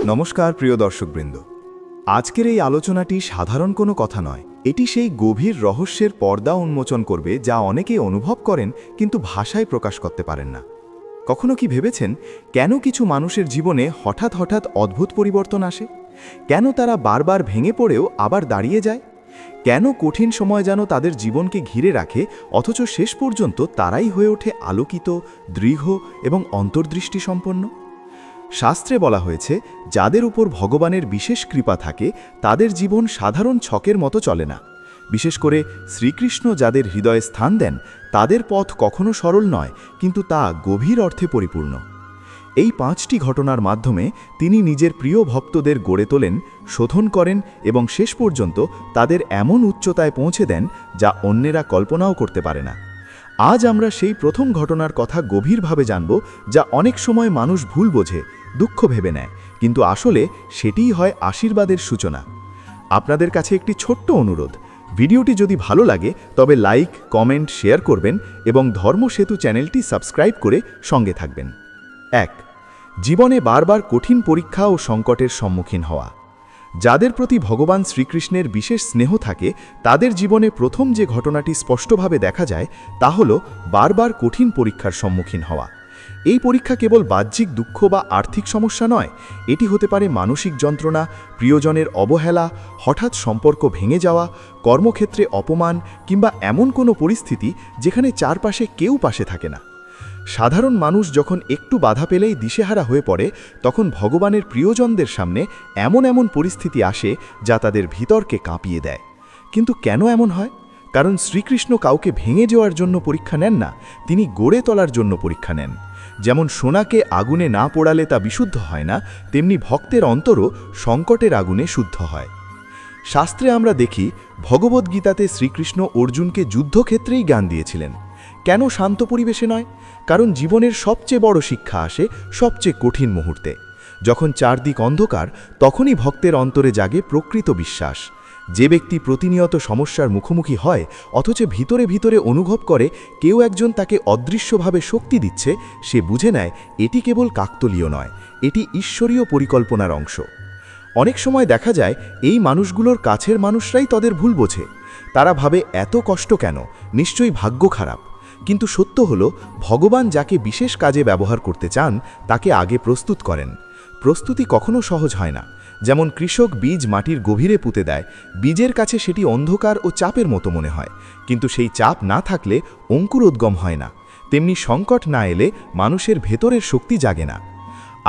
নমস্কার প্রিয় দর্শকবৃন্দ। আজকের এই আলোচনাটি সাধারণ কোনো কথা নয়, এটি সেই গভীর রহস্যের পর্দা উন্মোচন করবে যা অনেকেই অনুভব করেন কিন্তু ভাষায় প্রকাশ করতে পারেন না। কখনো কি ভেবেছেন কেন কিছু মানুষের জীবনে হঠাৎ হঠাৎ অদ্ভুত পরিবর্তন আসে? কেন তারা বারবার ভেঙে পড়েও আবার দাঁড়িয়ে যায়? কেন কঠিন সময় যেন তাদের জীবনকে ঘিরে রাখে অথচ শেষ পর্যন্ত তারাই হয়ে ওঠে আলোকিত, দৃঢ় এবং অন্তর্দৃষ্টি সম্পন্ন? শাস্ত্রে বলা হয়েছে, যাদের উপর ভগবানের বিশেষ কৃপা থাকে তাদের জীবন সাধারণ ছকের মতো চলে না। বিশেষ করে শ্রীকৃষ্ণ যাদের হৃদয়ে স্থান দেন তাদের পথ কখনো সরল নয়, কিন্তু তা গভীর অর্থে পরিপূর্ণ। এই 5টি ঘটনার মাধ্যমে তিনি নিজের প্রিয় ভক্তদের গড়ে তোলেন, শোধন করেন এবং শেষ পর্যন্ত তাদের এমন উচ্চতায় পৌঁছে দেন যা অন্যেরা কল্পনাও করতে পারে না। আজ আমরা সেই প্রথম ঘটনার কথা গভীরভাবে জানব, যা অনেক সময় মানুষ ভুল বোঝে, দুঃখ ভেবে নেয়, কিন্তু আসলে সেটিই হয় আশীর্বাদের সূচনা। আপনাদের কাছে একটি ছোট্ট অনুরোধ, ভিডিওটি যদি ভালো লাগে তবে লাইক, কমেন্ট, শেয়ার করবেন এবং ধর্মসেতু চ্যানেলটি সাবস্ক্রাইব করে সঙ্গে থাকবেন। 1. জীবনে বারবার কঠিন পরীক্ষা ও সংকটের সম্মুখীন হওয়া। যাদের প্রতি ভগবান শ্রীকৃষ্ণের বিশেষ স্নেহ থাকে তাদের জীবনে প্রথম যে ঘটনাটি স্পষ্টভাবে দেখা যায় তা হল বারবার কঠিন পরীক্ষার সম্মুখীন হওয়া। এই পরীক্ষা কেবল বাহ্যিক দুঃখ বা আর্থিক সমস্যা নয়, এটি হতে পারে মানসিক যন্ত্রণা, প্রিয়জনের অবহেলা, হঠাৎ সম্পর্ক ভেঙে যাওয়া, কর্মক্ষেত্রে অপমান কিংবা এমন কোনো পরিস্থিতি যেখানে চারপাশে কেউ পাশে থাকে না। সাধারণ মানুষ যখন একটু বাধা পেলেই দিশেহারা হয়ে পড়ে তখন ভগবানের প্রিয়জনদের সামনে এমন এমন পরিস্থিতি আসে যা তাদের ভিতরকে কাঁপিয়ে দেয়। কিন্তু কেন এমন হয়? কারণ শ্রীকৃষ্ণ কাউকে ভেঙে যাওয়ার জন্য পরীক্ষা নেন না, তিনি গড়ে তোলার জন্য পরীক্ষা নেন। যেমন সোনাকে আগুনে না পোড়ালে তা বিশুদ্ধ হয় না, তেমনি ভক্তের অন্তরও সংকটের আগুনে শুদ্ধ হয়। শাস্ত্রে আমরা দেখি ভগবদ্গীতাতে শ্রীকৃষ্ণ অর্জুনকে যুদ্ধক্ষেত্রেই জ্ঞান দিয়েছিলেন। কেন শান্ত পরিবেশে নয়? কারণ জীবনের সবচেয়ে বড় শিক্ষা আসে সবচেয়ে কঠিন মুহূর্তে। যখন চারদিক অন্ধকার তখনই ভক্তের অন্তরে জাগে প্রকৃত বিশ্বাস। যে ব্যক্তি প্রতিনিয়ত সমস্যার মুখোমুখি হয় অথচ ভিতরে ভিতরে অনুভব করে কেউ একজন তাকে অদৃশ্যভাবে শক্তি দিচ্ছে, সে বুঝে নেয় এটি কেবল কাকতালীয় নয়, এটি ঈশ্বরীয় পরিকল্পনার অংশ। অনেক সময় দেখা যায় এই মানুষগুলোর কাছের মানুষরাই তাদের ভুল বোঝে। তারা ভাবে এত কষ্ট কেন, নিশ্চয়ই ভাগ্য খারাপ। কিন্তু সত্য হলো ভগবান যাকে বিশেষ কাজে ব্যবহার করতে চান তাকে আগে প্রস্তুত করেন। প্রস্তুতি কখনো সহজ হয় না। যেমন কৃষক বীজ মাটির গভীরে পুঁতে দেয়, বীজের কাছে সেটি অন্ধকার ও চাপের মতো মনে হয়, কিন্তু সেই চাপ না থাকলে অঙ্কুরোদ্গম হয় না। তেমনি সংকট না এলে মানুষের ভেতরের শক্তি জাগে না।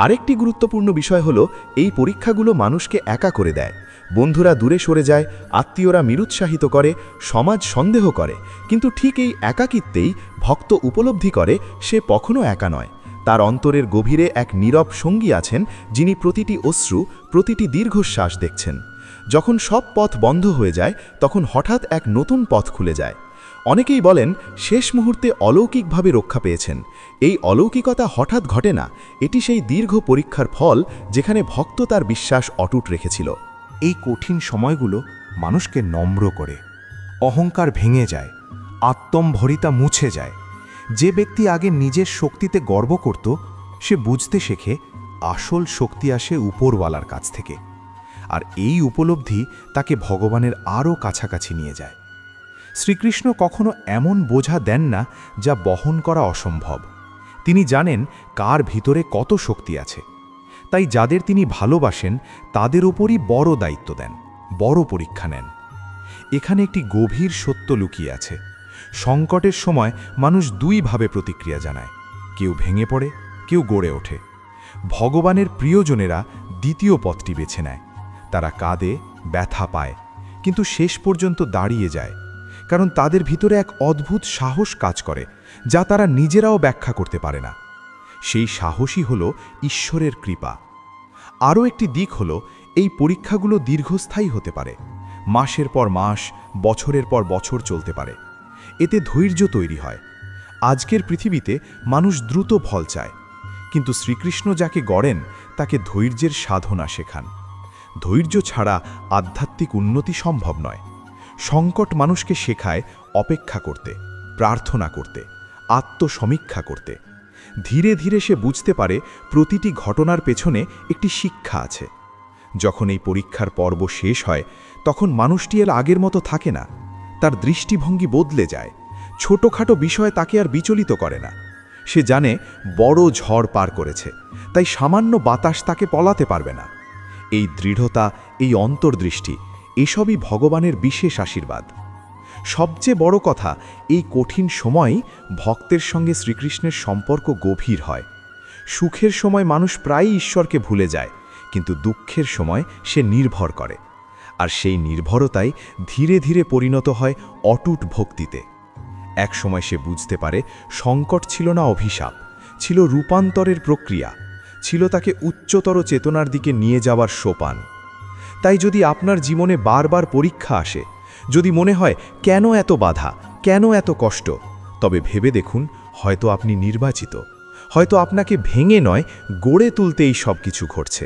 আরেকটি গুরুত্বপূর্ণ বিষয় হলো এই পরীক্ষাগুলো মানুষকে একা করে দেয়। বন্ধুরা দূরে সরে যায়, আত্মীয়রা নিরুৎসাহিত করে, সমাজ সন্দেহ করে, কিন্তু ঠিক এই একাকিত্বেই ভক্ত উপলব্ধি করে সে কখনো একা নয়। তার অন্তরের গভীরে এক নীরব সঙ্গী আছেন যিনি প্রতিটি অশ্রু, প্রতিটি দীর্ঘশ্বাস দেখছেন। যখন সব পথ বন্ধ হয়ে যায় তখন হঠাৎ এক নতুন পথ খুলে যায়। অনেকেই বলেন শেষ মুহূর্তে অলৌকিকভাবে রক্ষা পেয়েছেন। এই অলৌকিকতা হঠাৎ ঘটে না, এটি সেই দীর্ঘ পরীক্ষার ফল যেখানে ভক্ত তার বিশ্বাস অটুট রেখেছিল। এই কঠিন সময়গুলো মানুষকে নম্র করে, অহংকার ভেঙে যায়, আত্মম্ভরিতা মুছে যায়। যে ব্যক্তি আগে নিজের শক্তিতে গর্ব করত সে বুঝতে শেখে আসল শক্তি আসে উপরওয়ালার কাছ থেকে। আর এই উপলব্ধি তাকে ভগবানের আরও কাছাকাছি নিয়ে যায়। শ্রীকৃষ্ণ কখনো এমন বোঝা দেন না যা বহন করা অসম্ভব। তিনি জানেন কার ভিতরে কত শক্তি আছে। তাই যাদের তিনি ভালোবাসেন তাদের উপরই বড় দায়িত্ব দেন, বড় পরীক্ষা নেন। এখানে একটি গভীর সত্য লুকিয়ে আছে। সংকটের সময় মানুষ দুইভাবে প্রতিক্রিয়া জানায়, কেউ ভেঙে পড়ে, কেউ গড়ে ওঠে। ভগবানের প্রিয়জনেরা দ্বিতীয় পথটি বেছে নেয়। তারা কাঁদে, ব্যথা পায়, কিন্তু শেষ পর্যন্ত দাঁড়িয়ে যায়, কারণ তাদের ভিতরে এক অদ্ভুত সাহস কাজ করে যা তারা নিজেরাও ব্যাখ্যা করতে পারে না। সেই সাহসই হল ঈশ্বরের কৃপা। আরও একটি দিক হল এই পরীক্ষাগুলো দীর্ঘস্থায়ী হতে পারে। মাসের পর মাস, বছরের পর বছর চলতে পারে। এতে ধৈর্য তৈরি হয়। আজকের পৃথিবীতে মানুষ দ্রুত ফল চায়, কিন্তু শ্রীকৃষ্ণ যাকে গড়েন তাকে ধৈর্যের সাধনা শেখান। ধৈর্য ছাড়া আধ্যাত্মিক উন্নতি সম্ভব নয়। সংকট মানুষকে শেখায় অপেক্ষা করতে, প্রার্থনা করতে, আত্মসমীক্ষা করতে। ধীরে ধীরে সে বুঝতে পারে প্রতিটি ঘটনার পেছনে একটি শিক্ষা আছে। যখন এই পরীক্ষার পর্ব শেষ হয় তখন মানুষটি আর আগের মতো থাকে না। তার দৃষ্টিভঙ্গি বদলে যায়। ছোটখাটো বিষয় তাকে আর বিচলিত করে না। সে জানে বড় ঝড় পার করেছে, তাই সামান্য বাতাস তাকে পলাতে পারবে না। এই দৃঢ়তা, এই অন্তর্দৃষ্টি, এসবই ভগবানের বিশেষ আশীর্বাদ। সবচেয়ে বড় কথা, এই কঠিন সময়ই ভক্তের সঙ্গে শ্রীকৃষ্ণের সম্পর্ক গভীর হয়। সুখের সময় মানুষ প্রায়ই ঈশ্বরকে ভুলে যায়, কিন্তু দুঃখের সময় সে নির্ভর করে। আর সেই নির্ভরতাই ধীরে ধীরে পরিণত হয় অটুট ভক্তিতে। এক সময় সে বুঝতে পারে সংকট ছিল না অভিশাপ, ছিল রূপান্তরের প্রক্রিয়া, ছিল তাকে উচ্চতর চেতনার দিকে নিয়ে যাওয়ার সোপান। তাই যদি আপনার জীবনে বারবার পরীক্ষা আসে, যদি মনে হয় কেন এত বাধা, কেন এত কষ্ট, তবে ভেবে দেখুন হয়তো আপনি নির্বাচিত, হয়তো আপনাকে ভেঙে নয় গড়ে তুলতে এই সব কিছু ঘটছে।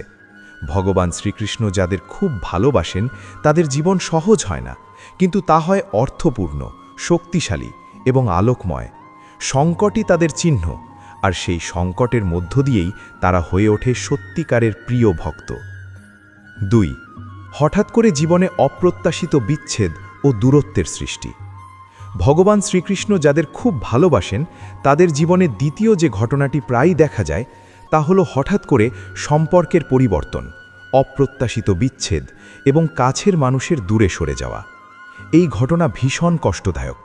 ভগবান শ্রীকৃষ্ণ যাদের খুব ভালোবাসেন তাদের জীবন সহজ হয় না, কিন্তু তা হয় অর্থপূর্ণ, শক্তিশালী এবং আলোকময়। সংকটই তাদের চিহ্ন, আর সেই সংকটের মধ্য দিয়েই তারা হয়ে ওঠে সত্যিকারের প্রিয় ভক্ত। 2. হঠাৎ করে জীবনে অপ্রত্যাশিত বিচ্ছেদ ও দূরত্বের সৃষ্টি। ভগবান শ্রীকৃষ্ণ যাদের খুব ভালোবাসেন তাদের জীবনে দ্বিতীয় যে ঘটনাটি প্রায়ই দেখা যায় তা হলো হঠাৎ করে সম্পর্কের পরিবর্তন, অপ্রত্যাশিত বিচ্ছেদ এবং কাছের মানুষের দূরে সরে যাওয়া। এই ঘটনা ভীষণ কষ্টদায়ক,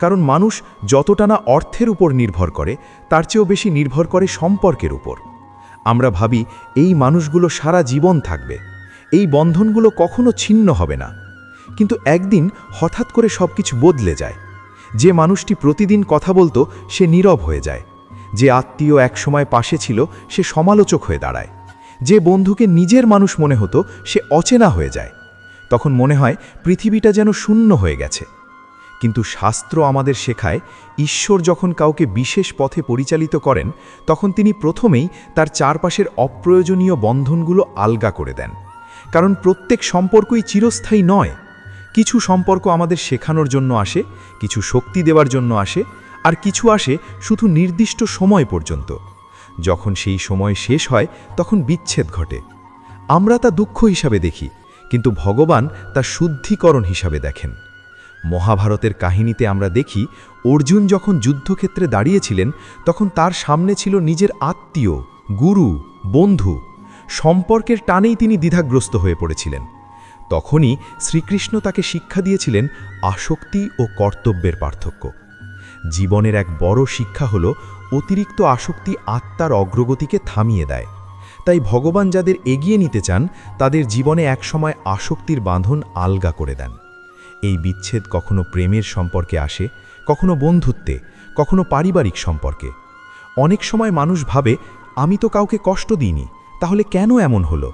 কারণ মানুষ যতটা না অর্থের উপর নির্ভর করে তার চেয়েও বেশি নির্ভর করে সম্পর্কের উপর। আমরা ভাবি এই মানুষগুলো সারা জীবন থাকবে, এই বন্ধনগুলো কখনো ছিন্ন হবে না, কিন্তু একদিন হঠাৎ করে সবকিছু বদলে যায়। যে মানুষটি প্রতিদিন কথা বলতো সে নীরব হয়ে যায়, যে আত্মীয় একসময় পাশে ছিল সে সমালোচক হয়ে দাঁড়ায়, যে বন্ধুকে নিজের মানুষ মনে হতো সে অচেনা হয়ে যায়। তখন মনে হয় পৃথিবীটা যেন শূন্য হয়ে গেছে। কিন্তু শাস্ত্র আমাদের শেখায় ঈশ্বর যখন কাউকে বিশেষ পথে পরিচালিত করেন তখন তিনি প্রথমেই তার চারপাশের অপ্রয়োজনীয় বন্ধনগুলো আলগা করে দেন। কারণ প্রত্যেক সম্পর্কই চিরস্থায়ী নয়। কিছু সম্পর্ক আমাদের শেখানোর জন্য আসে, কিছু শক্তি দেওয়ার জন্য আসে, আর কিছু আসে শুধু নির্দিষ্ট সময় পর্যন্ত। যখন সেই সময় শেষ হয় তখন বিচ্ছেদ ঘটে। আমরা তা দুঃখ হিসাবে দেখি, কিন্তু ভগবান তা শুদ্ধিকরণ হিসাবে দেখেন। মহাভারতের কাহিনীতে আমরা দেখি অর্জুন যখন যুদ্ধক্ষেত্রে দাঁড়িয়েছিলেন তখন তার সামনে ছিল নিজের আত্মীয়, গুরু, বন্ধু। সম্পর্কের টানেই তিনি দ্বিধাগ্রস্ত হয়ে পড়েছিলেন। তখনই শ্রীকৃষ্ণ তাকে শিক্ষা দিয়েছিলেন আসক্তি ও কর্তব্যের পার্থক্য। জীবনের এক বড় শিক্ষা হল অতিরিক্ত আসক্তি আত্মার অগ্রগতিকে থামিয়ে দেয়। তাই ভগবান যাদের এগিয়ে নিতে চান তাদের জীবনে একসময় আসক্তির বাঁধন আলগা করে দেন। এই বিচ্ছেদ কখনো প্রেমের সম্পর্কে আসে, কখনো বন্ধুত্বে, কখনো পারিবারিক সম্পর্কে। অনেক সময় মানুষ ভাবে আমি তো কাউকে কষ্ট দিইনি, তাহলে কেন এমন হলো?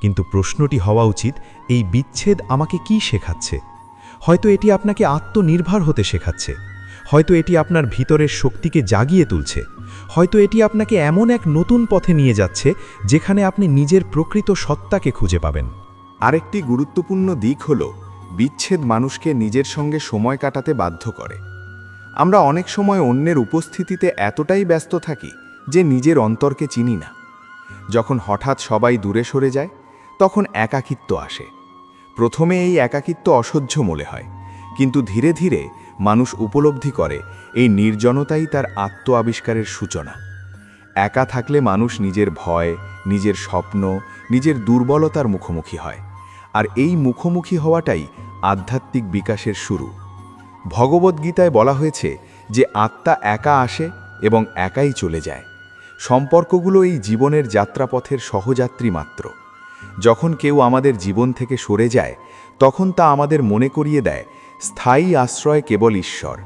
কিন্তু প্রশ্নটি হওয়া উচিত এই বিচ্ছেদ আমাকে কি শেখাচ্ছে? হয়তো এটি আপনাকে আত্মনির্ভর হতে শেখাচ্ছে, হয়তো এটি আপনার ভিতরের শক্তিকে জাগিয়ে তুলছে, হয়তো এটি আপনাকে এমন এক নতুন পথে নিয়ে যাচ্ছে যেখানে আপনি নিজের প্রকৃত সত্তাকে খুঁজে পাবেন। আরেকটি গুরুত্বপূর্ণ দিক হল বিচ্ছেদ মানুষকে নিজের সঙ্গে সময় কাটাতে বাধ্য করে। আমরা অনেক সময় অন্যের উপস্থিতিতে এতটাই ব্যস্ত থাকি যে নিজের অন্তরকে চিনি না। যখন হঠাৎ সবাই দূরে সরে যায় তখন একাকিত্ব আসে। প্রথমে এই একাকিত্ব অসহ্য মনে হয়, কিন্তু ধীরে ধীরে মানুষ উপলব্ধি করে এই নির্জনতাই তার আত্ম আবিষ্কারের সূচনা। একা থাকলে মানুষ নিজের ভয়, নিজের স্বপ্ন, নিজের দুর্বলতার মুখোমুখি হয়, আর এই মুখোমুখি হওয়াটাই আধ্যাত্মিক বিকাশের শুরু। ভগবদ্গীতায় বলা হয়েছে যে আত্মা একা আসে এবং একাই চলে যায়। সম্পর্কগুলো এই জীবনের যাত্রাপথের সহযাত্রী মাত্র। যখন কেউ আমাদের জীবন থেকে সরে যায় তখন তা আমাদের মনে করিয়ে দেয় স্থায়ী আশ্রয় কেবল ঈশ্বর।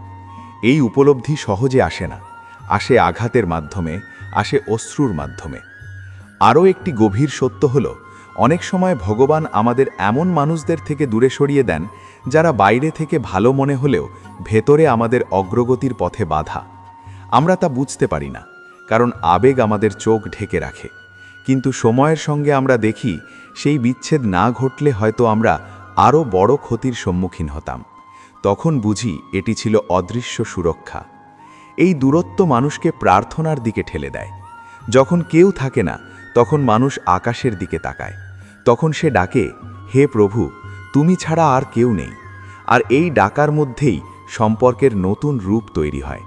এই উপলব্ধি সহজে আসে না, আসে আঘাতের মাধ্যমে, আসে অশ্রুর মাধ্যমে। আরও একটি গভীর সত্য হল অনেক সময় ভগবান আমাদের এমন মানুষদের থেকে দূরে সরিয়ে দেন যারা বাইরে থেকে ভালো মনে হলেও ভেতরে আমাদের অগ্রগতির পথে বাধা। আমরা তা বুঝতে পারি না, কারণ আবেগ আমাদের চোখ ঢেকে রাখে। কিন্তু সময়ের সঙ্গে আমরা দেখি সেই বিচ্ছেদ না ঘটলে হয়তো আমরা আরও বড় ক্ষতির সম্মুখীন হতাম। তখন বুঝি এটি ছিল অদৃশ্য সুরক্ষা। এই দূরত্ব মানুষকে প্রার্থনার দিকে ঠেলে দেয়। যখন কেউ থাকে না, তখন মানুষ আকাশের দিকে তাকায়। তখন সে ডাকে, হে প্রভু, তুমি ছাড়া আর কেউ নেই। আর এই ডাকার মধ্যেই সম্পর্কের নতুন রূপ তৈরি হয়,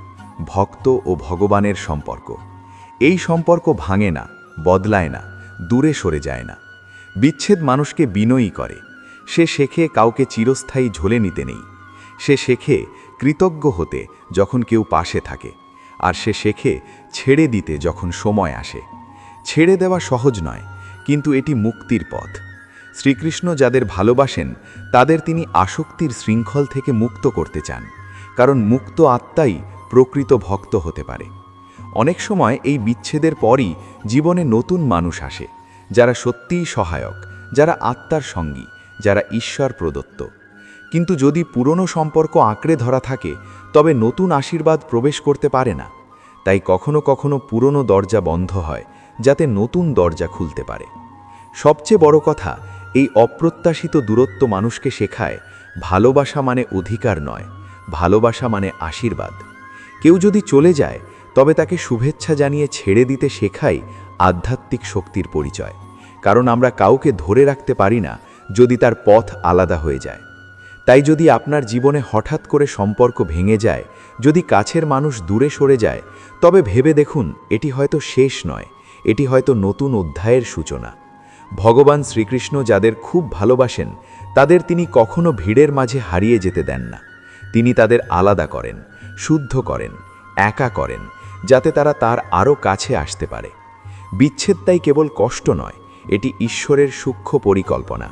ভক্ত ও ভগবানের সম্পর্ক। এই সম্পর্ক ভাঙে না, বদলায় না, দূরে সরে যায় না। বিচ্ছেদ মানুষকে বিনয়ী করে। সে শেখে কাউকে চিরস্থায়ী ঝোলে নিতে নেই। সে শেখে কৃতজ্ঞ হতে যখন কেউ পাশে থাকে, আর সে শেখে ছেড়ে দিতে যখন সময় আসে। ছেড়ে দেওয়া সহজ নয়, কিন্তু এটি মুক্তির পথ। শ্রীকৃষ্ণ যাদের ভালোবাসেন তাদের তিনি আসক্তির শৃঙ্খল থেকে মুক্ত করতে চান, কারণ মুক্ত আত্মাই প্রকৃত ভক্ত হতে পারে। অনেক সময় এই বিচ্ছেদের পরই জীবনে নতুন মানুষ আসে, যারা সত্যিই সহায়ক, যারা আত্মার সঙ্গী, যারা ঈশ্বর প্রদত্ত। কিন্তু যদি পুরনো সম্পর্ক আঁকড়ে ধরা থাকে, তবে নতুন আশীর্বাদ প্রবেশ করতে পারে না। তাই কখনো কখনো পুরনো দরজা বন্ধ হয়, যাতে নতুন দরজা খুলতে পারে। সবচেয়ে বড় কথা, এই অপ্রত্যাশিত দূরত্ব মানুষকে শেখায় ভালোবাসা মানে অধিকার নয়, ভালোবাসা মানে আশীর্বাদ। কেউ যদি চলে যায়, তবে তাকে শুভেচ্ছা জানিয়ে ছেড়ে দিতে শেখাই আধ্যাত্মিক শক্তির পরিচয়। কারণ আমরা কাউকে ধরে রাখতে পারি না যদি তার পথ আলাদা হয়ে যায়। তাই যদি আপনার জীবনে হঠাৎ করে সম্পর্ক ভেঙে যায়, যদি কাছের মানুষ দূরে সরে যায়, তবে ভেবে দেখুন এটি হয়তো শেষ নয়, এটি হয়তো নতুন অধ্যায়ের সূচনা। ভগবান শ্রীকৃষ্ণ যাদের খুব ভালোবাসেন, তাদের তিনি কখনো ভিড়ের মাঝে হারিয়ে যেতে দেন না। তিনি তাদের আলাদা করেন, শুদ্ধ করেন, একা করেন, যাতে তারা তার আরও কাছে আসতে পারে। বিচ্ছেদ তাই কেবল কষ্ট নয়, এটি ঈশ্বরের সূক্ষ্ম পরিকল্পনা।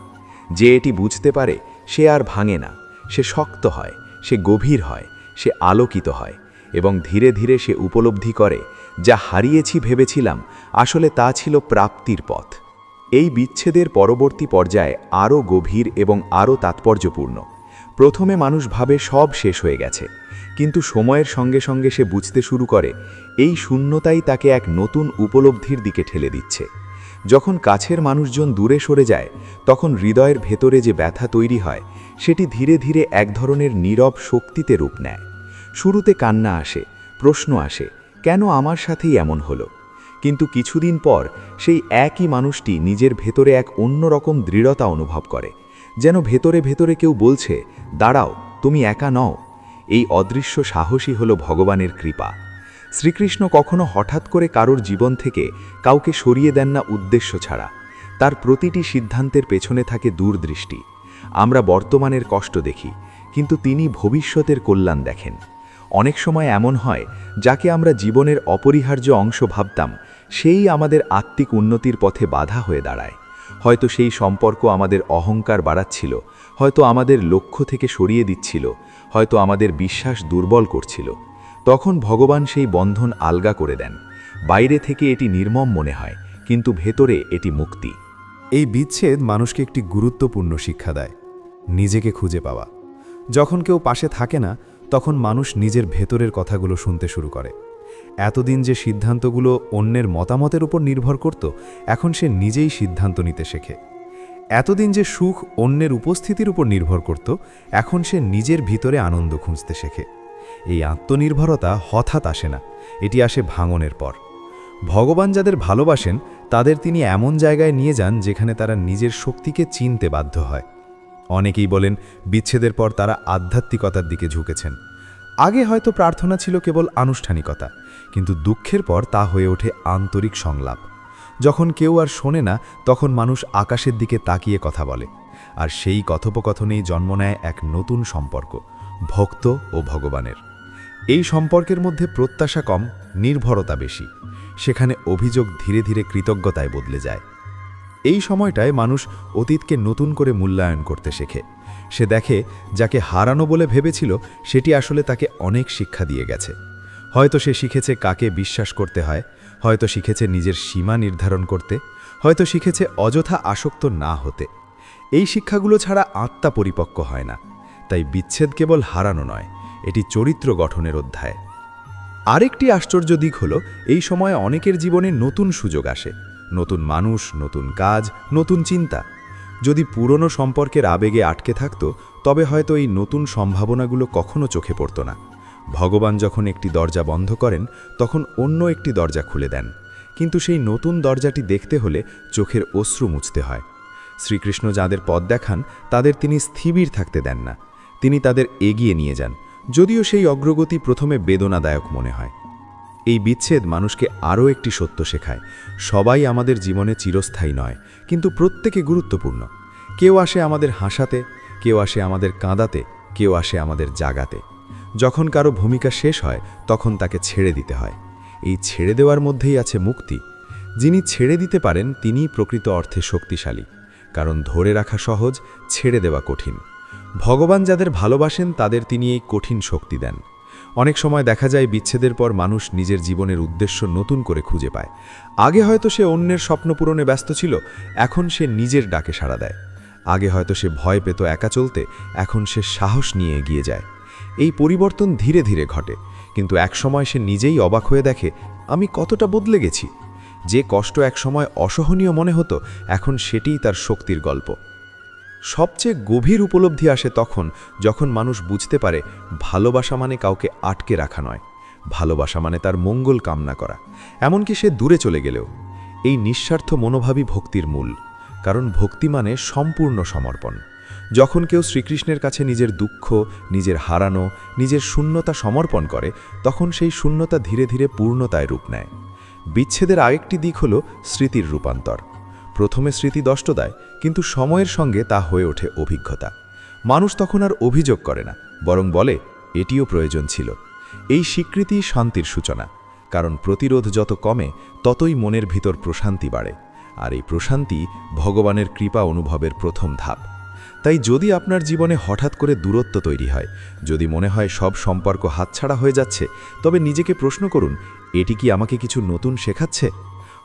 যে এটি বুঝতে পারে সে আর ভাঙে না, সে শক্ত হয়, সে গভীর হয়, সে আলোকিত হয়, এবং ধীরে ধীরে সে উপলব্ধি করে যা হারিয়েছি ভেবেছিলাম আসলে তা ছিল প্রাপ্তির পথ। এই বিচ্ছেদের পরবর্তী পর্যায়ে আরও গভীর এবং আরও তাৎপর্যপূর্ণ। প্রথমে মানুষ ভাবে সব শেষ হয়ে গেছে, কিন্তু সময়ের সঙ্গে সঙ্গে সে বুঝতে শুরু করে এই শূন্যতাই তাকে এক নতুন উপলব্ধির দিকে ঠেলে দিচ্ছে। যখন কাছের মানুষজন দূরে সরে যায়, তখন হৃদয়ের ভেতরে যে ব্যথা তৈরি হয়, সেটি ধীরে ধীরে এক ধরনের নীরব শক্তিতে রূপ নেয়। শুরুতে কান্না আসে, প্রশ্ন আসে, কেন আমার সাথেই এমন হলো? কিন্তু কিছুদিন পর সেই একই মানুষটি নিজের ভেতরে এক অন্যরকম দৃঢ়তা অনুভব করে, যেন ভেতরে ভেতরে কেউ বলছে, দাঁড়াও, তুমি একা নও। এই অদৃশ্য সাহসী হলো ভগবানের কৃপা। শ্রীকৃষ্ণ কখনো হঠাৎ করে কারোর জীবন থেকে কাউকে সরিয়ে দেন না উদ্দেশ্য ছাড়া। তার প্রতিটি সিদ্ধান্তের পেছনে থাকে দূরদৃষ্টি। আমরা বর্তমানের কষ্ট দেখি, কিন্তু তিনি ভবিষ্যতের কল্যাণ দেখেন। অনেক সময় এমন হয়, যাকে আমরা জীবনের অপরিহার্য অংশ ভাবতাম, সেই আমাদের আত্মিক উন্নতির পথে বাধা হয়ে দাঁড়ায়। হয়তো সেই সম্পর্ক আমাদের অহংকার বাড়াচ্ছিল, হয়তো আমাদের লক্ষ্য থেকে সরিয়ে দিচ্ছিল, হয়তো আমাদের বিশ্বাস দুর্বল করছিল। তখন ভগবান সেই বন্ধন আলগা করে দেন। বাইরে থেকে এটি নির্মম মনে হয়, কিন্তু ভেতরে এটি মুক্তি। এই বিচ্ছেদ মানুষকে একটি গুরুত্বপূর্ণ শিক্ষা দেয়, নিজেকে খুঁজে পাওয়া। যখন কেউ পাশে থাকে না, তখন মানুষ নিজের ভেতরের কথাগুলো শুনতে শুরু করে। এতদিন যে সিদ্ধান্তগুলো অন্যের মতামতের উপর নির্ভর করত, এখন সে নিজেই সিদ্ধান্ত নিতে শেখে। এতদিন যে সুখ অন্যের উপস্থিতির উপর নির্ভর করত, এখন সে নিজের ভিতরে আনন্দ খুঁজতে শেখে। এই আত্মনির্ভরতা হঠাৎ আসে না, এটি আসে ভাঙনের পর। ভগবান যাদের ভালোবাসেন, তাদের তিনি এমন জায়গায় নিয়ে যান যেখানে তারা নিজের শক্তিকে চিনতে বাধ্য হয়। অনেকেই বলেন বিচ্ছেদের পর তারা আধ্যাত্মিকতার দিকে ঝুঁকেছেন। আগে হয়তো প্রার্থনা ছিল কেবল আনুষ্ঠানিকতা, কিন্তু দুঃখের পর তা হয়ে ওঠে আন্তরিক সংলাপ। যখন কেউ আর শোনে না, তখন মানুষ আকাশের দিকে তাকিয়ে কথা বলে, আর সেই কথোপকথনেই জন্ম নেয় এক নতুন সম্পর্ক, ভক্ত ও ভগবানের। এই সম্পর্কের মধ্যে প্রত্যাশা কম, নির্ভরতা বেশি। সেখানে অভিযোগ ধীরে ধীরে কৃতজ্ঞতায় বদলে যায়। এই সময়টায় মানুষ অতীতকে নতুন করে মূল্যায়ন করতে শেখে। সে দেখে যাকে হারানো বলে ভেবেছিল, সেটি আসলে তাকে অনেক শিক্ষা দিয়ে গেছে। হয়তো সে শিখেছে কাকে বিশ্বাস করতে হয়, হয়তো শিখেছে নিজের সীমা নির্ধারণ করতে, হয়তো শিখেছে অযথা আসক্ত না হতে। এই শিক্ষাগুলো ছাড়া আত্মা পরিপক্ক হয় না। তাই বিচ্ছেদ কেবল হারানো নয়, এটি চরিত্র গঠনের অধ্যায়। আরেকটি আশ্চর্য দিক হলো, এই সময়ে অনেকের জীবনে নতুন সুযোগ আসে, নতুন মানুষ, নতুন কাজ, নতুন চিন্তা। যদি পুরনো সম্পর্কের আবেগে আটকে থাকত, তবে হয়তো এই নতুন সম্ভাবনাগুলো কখনো চোখে পড়ত না। ভগবান যখন একটি দরজা বন্ধ করেন তখন অন্য একটি দরজা খুলে দেন, কিন্তু সেই নতুন দরজাটি দেখতে হলে চোখের অশ্রু মুছতে হয়। শ্রীকৃষ্ণ যাদের পথ দেখান তাদের তিনি স্থির থাকতে দেন না, তিনি তাদের এগিয়ে নিয়ে যান, যদিও সেই অগ্রগতি প্রথমে বেদনাদায়ক মনে হয়। এই বিচ্ছেদ মানুষকে আরও একটি সত্য শেখায়, সবাই আমাদের জীবনে চিরস্থায়ী নয়, কিন্তু প্রত্যেকে গুরুত্বপূর্ণ। কেউ আসে আমাদের হাসাতে, কেউ আসে আমাদের কাঁদাতে, কেউ আসে আমাদের জাগাতে। যখন কারো ভূমিকা শেষ হয় তখন তাকে ছেড়ে দিতে হয়। এই ছেড়ে দেওয়ার মধ্যেই আছে মুক্তি। যিনি ছেড়ে দিতে পারেন তিনিই প্রকৃত অর্থে শক্তিশালী, কারণ ধরে রাখা সহজ, ছেড়ে দেওয়া কঠিন। ভগবান যাদের ভালোবাসেন তাদের তিনি এই কঠিন শক্তি দেন। অনেক সময় দেখা যায় বিচ্ছেদের পর মানুষ নিজের জীবনের উদ্দেশ্য নতুন করে খুঁজে পায়। আগে হয়তো সে অন্যের স্বপ্ন পূরণে ব্যস্ত ছিল, এখন সে নিজের ডাকে সাড়া দেয়। আগে হয়তো সে ভয় পেত একা চলতে, এখন সে সাহস নিয়ে এগিয়ে যায়। এই পরিবর্তন ধীরে ধীরে ঘটে, কিন্তু একসময় সে নিজেই অবাক হয়ে দেখে, আমি কতটা বদলে গেছি। যে কষ্ট একসময় অসহনীয় মনে হতো, এখন সেটিই তার শক্তির গল্প। সবচেয়ে গভীর উপলব্ধি আসে তখন যখন মানুষ বুঝতে পারে ভালোবাসা মানে কাউকে আটকে রাখা নয়, ভালোবাসা মানে তার মঙ্গল কামনা করা, এমনকি সে দূরে চলে গেলেও। এই নিঃস্বার্থ মনোভাবই ভক্তির মূল, কারণ ভক্তি মানে সম্পূর্ণ সমর্পণ। যখন কেউ শ্রীকৃষ্ণের কাছে নিজের দুঃখ, নিজের হারানো, নিজের শূন্যতা সমর্পণ করে, তখন সেই শূন্যতা ধীরে ধীরে পূর্ণতায় রূপ নেয়। বিচ্ছেদের আরেকটি দিক হল স্মৃতির রূপান্তর। প্রথমে স্মৃতি দষ্ট দেয়, কিন্তু সময়ের সঙ্গে তা হয়ে ওঠে অভিজ্ঞতা। মানুষ তখন আর অভিযোগ করে না, বরং বলে এটিও প্রয়োজন ছিল। এই স্বীকৃতি শান্তির সূচনা, কারণ প্রতিরোধ যত কমে ততই মনের ভিতর প্রশান্তি বাড়ে, আর এই প্রশান্তি ভগবানের কৃপা অনুভবের প্রথম ধাপ। তাই যদি আপনার জীবনে হঠাৎ করে দূরত্ব তৈরি হয়, যদি মনে হয় সব সম্পর্ক হাতছাড়া হয়ে যাচ্ছে, তবে নিজেকে প্রশ্ন করুন, এটি কি আমাকে কিছু নতুন শেখাচ্ছে?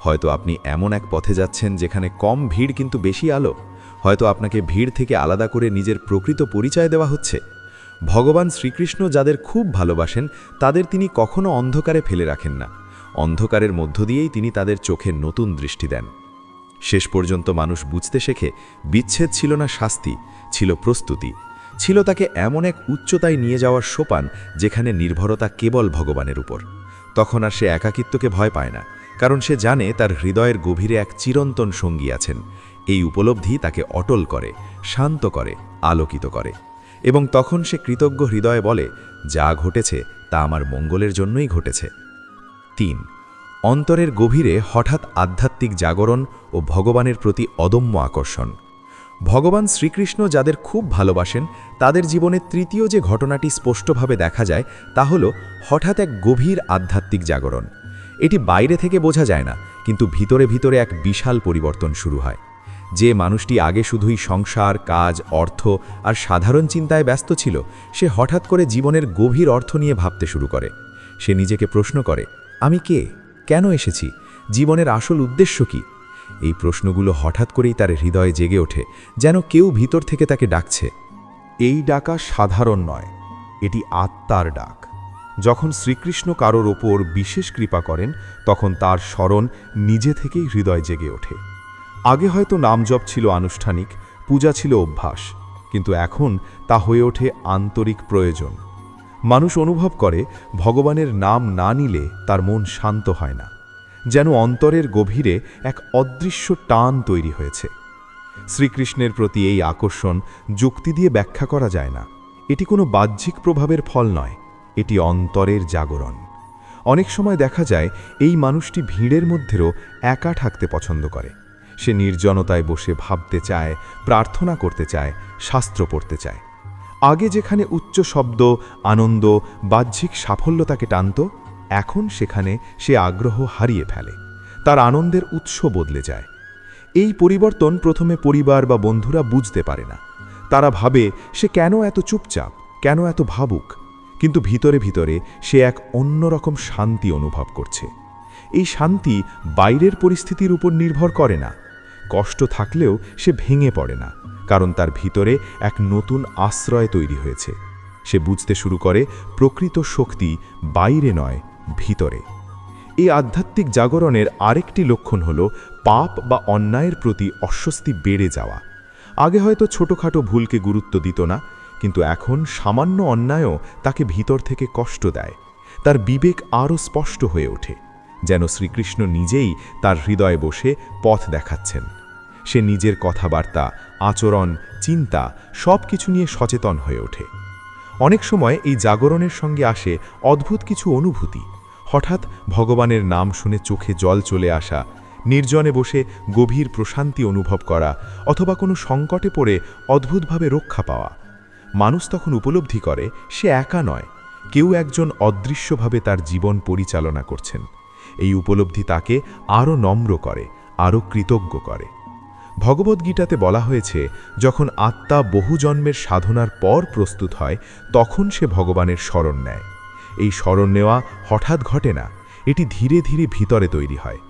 হয়তো আপনি এমন এক পথে যাচ্ছেন যেখানে কম ভিড় কিন্তু বেশি আলো। হয়তো আপনাকে ভিড় থেকে আলাদা করে নিজের প্রকৃত পরিচয় দেওয়া হচ্ছে। ভগবান শ্রীকৃষ্ণ যাদের খুব ভালোবাসেন তাদের তিনি কখনো অন্ধকারে ফেলে রাখেন না। অন্ধকারের মধ্য দিয়েই তিনি তাদের চোখে নতুন দৃষ্টি দেন। শেষ পর্যন্ত মানুষ বুঝতে শেখে বিচ্ছেদ ছিল না শাস্তি, ছিল প্রস্তুতি, ছিল তাকে এমন এক উচ্চতায় নিয়ে যাওয়ার সোপান যেখানে নির্ভরতা কেবল ভগবানের উপর। তখন আর সে একাকিত্বকে ভয় পায় না, কারণ সে জানে তার হৃদয়ের গভীরে এক চিরন্তন সঙ্গী আছেন। এই উপলব্ধি তাকে অটল করে, শান্ত করে, আলোকিত করে, এবং তখন সে কৃতজ্ঞ হৃদয়ে বলে, যা ঘটেছে তা আমার মঙ্গলের জন্যই ঘটেছে। ৩. অন্তরের গভীরে হঠাৎ আধ্যাত্মিক জাগরণ ও ভগবানের প্রতি অদম্য আকর্ষণ। ভগবান শ্রীকৃষ্ণ যাদের খুব ভালোবাসেন তাদের জীবনে তৃতীয় যে ঘটনাটি স্পষ্টভাবে দেখা যায় তা হল হঠাৎ এক গভীর আধ্যাত্মিক জাগরণ। এটি বাইরে থেকে বোঝা যায় না, কিন্তু ভিতরে ভিতরে এক বিশাল পরিবর্তন শুরু হয়। যে মানুষটি আগে শুধুই সংসার, কাজ, অর্থ আর সাধারণ চিন্তায় ব্যস্ত ছিল, সে হঠাৎ করে জীবনের গভীর অর্থ নিয়ে ভাবতে শুরু করে। সে নিজেকে প্রশ্ন করে, আমি কে, কেন এসেছি, জীবনের আসল উদ্দেশ্য কি? এই প্রশ্নগুলো হঠাৎ করেই তার হৃদয়ে জেগে ওঠে, যেন কেউ ভিতর থেকে তাকে ডাকছে। এই ডাকা সাধারণ নয়, এটি আত্মার ডাক। যখন শ্রীকৃষ্ণ কারোর ওপর বিশেষ কৃপা করেন তখন তার স্মরণ নিজে থেকেই হৃদয় জেগে ওঠে। আগে হয়তো নামজপ ছিল আনুষ্ঠানিক, পূজা ছিল অভ্যাস, কিন্তু এখন তা হয়ে ওঠে আন্তরিক প্রয়োজন। মানুষ অনুভব করে ভগবানের নাম না নিলে তার মন শান্ত হয় না, যেন অন্তরের গভীরে এক অদৃশ্য টান তৈরি হয়েছে। শ্রীকৃষ্ণের প্রতি এই আকর্ষণ যুক্তি দিয়ে ব্যাখ্যা করা যায় না। এটি কোনো বাহ্যিক প্রভাবের ফল নয়, এটি অন্তরের জাগরণ। অনেক সময় দেখা যায় এই মানুষটি ভিড়ের মধ্যেও একা থাকতে পছন্দ করে। সে নির্জনতায় বসে ভাবতে চায়, প্রার্থনা করতে চায়, শাস্ত্র পড়তে চায়। আগে যেখানে উচ্চ শব্দ, আনন্দ, বাহ্যিক সাফল্য তাকে টানত, এখন সেখানে সে আগ্রহ হারিয়ে ফেলে, তার আনন্দের উৎস বদলে যায়। এই পরিবর্তন প্রথমে পরিবার বা বন্ধুরা বুঝতে পারে না। তারা ভাবে সে কেন এত চুপচাপ, কেন এত ভাবুক, কিন্তু ভিতরে ভিতরে সে এক অন্যরকম শান্তি অনুভব করছে। এই শান্তি বাইরের পরিস্থিতির উপর নির্ভর করে না। কষ্ট থাকলেও সে ভেঙে পড়ে না, কারণ তার ভিতরে এক নতুন আশ্রয় তৈরি হয়েছে। সে বুঝতে শুরু করে প্রকৃত শক্তি বাইরে নয়, ভিতরে। এই আধ্যাত্মিক জাগরণের আরেকটি লক্ষণ হল পাপ বা অন্যায়ের প্রতি অস্বস্তি বেড়ে যাওয়া। আগে হয়তো ছোটখাটো ভুলকে গুরুত্ব দিত না, কিন্তু এখন সামান্য অন্যায়ও তাকে ভিতর থেকে কষ্ট দেয়। তার বিবেক আরও স্পষ্ট হয়ে ওঠে, যেন শ্রীকৃষ্ণ নিজেই তার হৃদয়ে বসে পথ দেখাচ্ছেন। সে নিজের কথাবার্তা, আচরণ, চিন্তা সব কিছু নিয়ে সচেতন হয়ে ওঠে। অনেক সময় এই জাগরণের সঙ্গে আসে অদ্ভুত কিছু অনুভূতি। হঠাৎ ভগবানের নাম শুনে চোখে জল চলে আসা, নির্জনে বসে গভীর প্রশান্তি অনুভব করা, অথবা কোনো সংকটে পড়ে অদ্ভুতভাবে রক্ষা পাওয়া। মানুষ তখন উপলব্ধি করে সে একা নয়, কেউ একজন অদৃশ্যভাবে তার জীবন পরিচালনা করছেন। এই উপলব্ধি তাকে আরও নম্র করে, আরও কৃতজ্ঞ করে। ভগবদ্গীতাতে বলা হয়েছে, যখন আত্মা বহু জন্মের সাধনার পর প্রস্তুত হয়, তখন সে ভগবানের শরণ নেয়। এই শরণ নেওয়া হঠাৎ ঘটে না, এটি ধীরে ধীরে ভিতরে তৈরি হয়।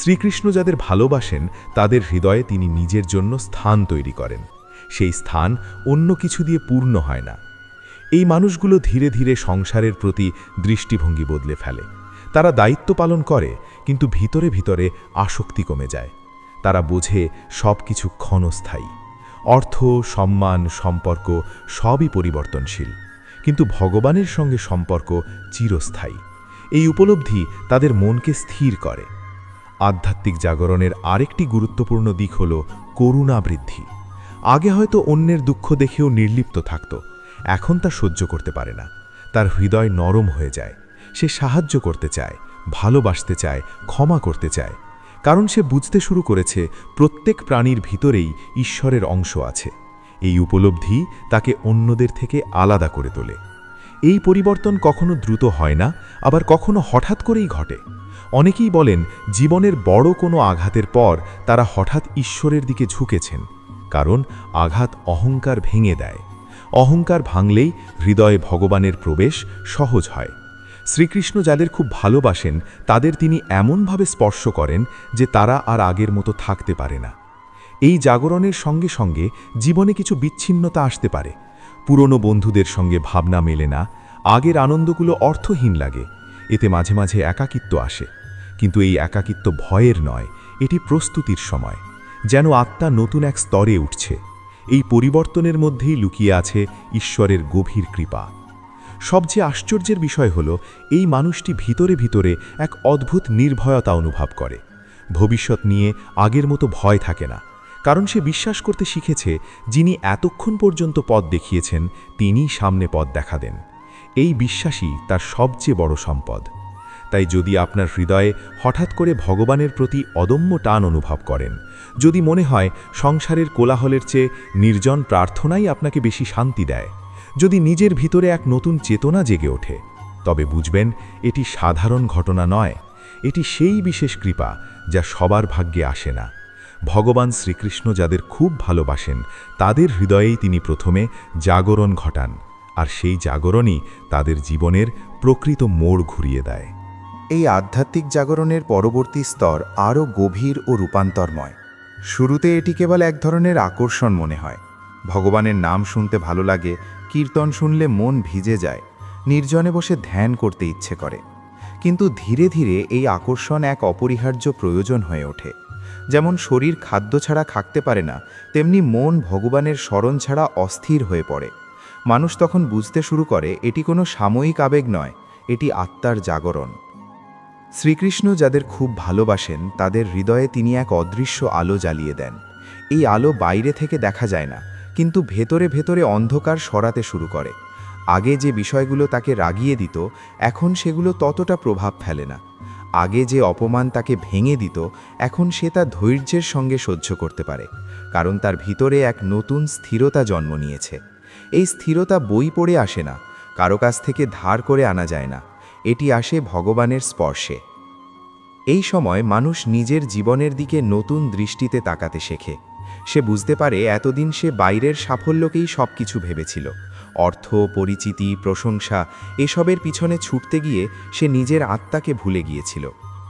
শ্রীকৃষ্ণ যাদের ভালোবাসেন তাদের হৃদয়ে তিনি নিজের জন্য স্থান তৈরি করেন। সেই স্থান অন্য কিছু দিয়ে পূর্ণ হয় না। এই মানুষগুলো ধীরে ধীরে সংসারের প্রতি দৃষ্টিভঙ্গি বদলে ফেলে। তারা দায়িত্ব পালন করে, কিন্তু ভিতরে ভিতরে আসক্তি কমে যায়। তারা বোঝে সব কিছু ক্ষণস্থায়ী। অর্থ, সম্মান, সম্পর্ক সবই পরিবর্তনশীল, কিন্তু ভগবানের সঙ্গে সম্পর্ক চিরস্থায়ী। এই উপলব্ধি তাদের মনকে স্থির করে। আধ্যাত্মিক জাগরণের আরেকটি গুরুত্বপূর্ণ দিক হল করুণা বৃদ্ধি। আগে হয়তো অন্যের দুঃখ দেখেও নির্লিপ্ত থাকত, এখন তা সহ্য করতে পারে না। তার হৃদয় নরম হয়ে যায়। সে সাহায্য করতে চায়, ভালোবাসতে চায়, ক্ষমা করতে চায়, কারণ সে বুঝতে শুরু করেছে প্রত্যেক প্রাণীর ভিতরেই ঈশ্বরের অংশ আছে। এই উপলব্ধি তাকে অন্যদের থেকে আলাদা করে তোলে। এই পরিবর্তন কখনো দ্রুত হয় না, আবার কখনো হঠাৎ করেই ঘটে। অনেকেই বলেন জীবনের বড় কোনো আঘাতের পর তারা হঠাৎ ঈশ্বরের দিকে ঝুঁকেছেন, কারণ আঘাত অহংকার ভেঙে দেয়। অহংকার ভাঙলেই হৃদয়ে ভগবানের প্রবেশ সহজ হয়। শ্রীকৃষ্ণ যাদের খুব ভালোবাসেন তাদের তিনি এমনভাবে স্পর্শ করেন যে তারা আর আগের মতো থাকতে পারে না। এই জাগরণের সঙ্গে সঙ্গে জীবনে কিছু বিচ্ছিন্নতা আসতে পারে। পুরনো বন্ধুদের সঙ্গে ভাবনা মেলে না, আগের আনন্দগুলো অর্থহীন লাগে, এতে মাঝে মাঝে একাকিত্ব আসে। কিন্তু এই একাকিত্ব ভয়ের নয়, এটি প্রস্তুতির সময়, যেন আত্মা নতুন এক স্তরে উঠছে। এই পরিবর্তনের মধ্যেই লুকিয়ে আছে ঈশ্বরের গভীর কৃপা। সবচেয়ে আশ্চর্যের বিষয় হল এই মানুষটি ভিতরে ভিতরে এক অদ্ভুত নির্ভয়তা অনুভব করে। ভবিষ্যৎ নিয়ে আগের মতো ভয় থাকে না, কারণ সে বিশ্বাস করতে শিখেছে যিনি এতক্ষণ পর্যন্ত পথ দেখিয়েছেন তিনিই সামনে পথ দেখা দেন। এই বিশ্বাসই তার সবচেয়ে বড় সম্পদ। তাই যদি আপনার হৃদয়ে হঠাৎ করে ভগবানের প্রতি অদম্য টান অনুভব করেন, যদি মনে হয় সংসারের কোলাহলের চেয়ে নির্জন প্রার্থনাই আপনাকে বেশি শান্তি দেয়, যদি নিজের ভিতরে এক নতুন চেতনা জেগে ওঠে, তবে বুঝবেন এটি সাধারণ ঘটনা নয়, এটি সেই বিশেষ কৃপা যা সবার ভাগ্যে আসে না। ভগবান শ্রীকৃষ্ণ যাদের খুব ভালোবাসেন তাদের হৃদয়েই তিনি প্রথমে জাগরণ ঘটান, আর সেই জাগরণই তাদের জীবনের প্রকৃত মোড় ঘুরিয়ে দেয়। এই আধ্যাত্মিক জাগরণের পরবর্তী স্তর আরও গভীর ও রূপান্তরময়। শুরুতে এটি কেবল এক ধরনের আকর্ষণ মনে হয়। ভগবানের নাম শুনতে ভালো লাগে, কীর্তন শুনলে মন ভিজে যায়, নির্জনে বসে ধ্যান করতে ইচ্ছে করে। কিন্তু ধীরে ধীরে এই আকর্ষণ এক অপরিহার্য প্রয়োজন হয়ে ওঠে। যেমন শরীর খাদ্য ছাড়া থাকতে পারে না, তেমনি মন ভগবানের স্মরণ ছাড়া অস্থির হয়ে পড়ে। মানুষ তখন বুঝতে শুরু করে এটি কোনো সাময়িক আবেগ নয়, এটি আত্মার জাগরণ। শ্রীকৃষ্ণ যাদের খুব ভালোবাসেন তাদের হৃদয়ে তিনি এক অদৃশ্য আলো জ্বালিয়ে দেন। এই আলো বাইরে থেকে দেখা যায় না, কিন্তু ভেতরে ভেতরে অন্ধকার সরাতে শুরু করে। আগে যে বিষয়গুলো তাকে রাগিয়ে দিত, এখন সেগুলো ততটা প্রভাব ফেলে না। আগে যে অপমান তাকে ভেঙে দিত, এখন সে তা ধৈর্যের সঙ্গে সহ্য করতে পারে, কারণ তার ভিতরে এক নতুন স্থিরতা জন্ম নিয়েছে। এই স্থিরতা বই পড়ে আসে না, কারো কাছ থেকে ধার করে আনা যায় না, এটি আসে ভগবানের স্পর্শে। এই সময় মানুষ নিজের জীবনের দিকে নতুন দৃষ্টিতে তাকাতে শেখে। সে বুঝতে পারে এতদিন সে বাইরের সাফল্যকেই সব কিছু ভেবেছিল। অর্থ, পরিচিতি, প্রশংসা এসবের পিছনে ছুটতে গিয়ে সে নিজের আত্মাকে ভুলে গিয়েছিল।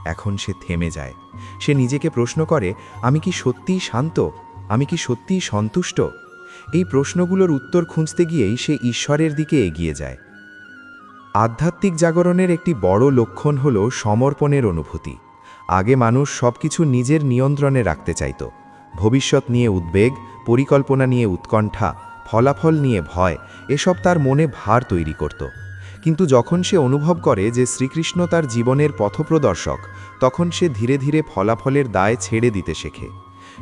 এখন সে থেমে যায়। সে নিজেকে প্রশ্ন করে, আমি কি সত্যিই শান্ত? আমি কি সত্যিই সন্তুষ্ট? এই প্রশ্নগুলোর উত্তর খুঁজতে গিয়েই সে ঈশ্বরের দিকে এগিয়ে যায়। আধ্যাত্মিক জাগরণের একটি বড় লক্ষণ হল সমর্পণের অনুভূতি। আগে মানুষ সবকিছু নিজের নিয়ন্ত্রণে রাখতে চাইত। ভবিষ্যৎ নিয়ে উদ্বেগ, পরিকল্পনা নিয়ে উৎকণ্ঠা, ফলাফল নিয়ে ভয়, এসব তার মনে ভার তৈরি করত। কিন্তু যখন সে অনুভব করে যে শ্রীকৃষ্ণ তার জীবনের পথপ্রদর্শক, তখন সে ধীরে ধীরে ফলাফলের দায় ছেড়ে দিতে শেখে।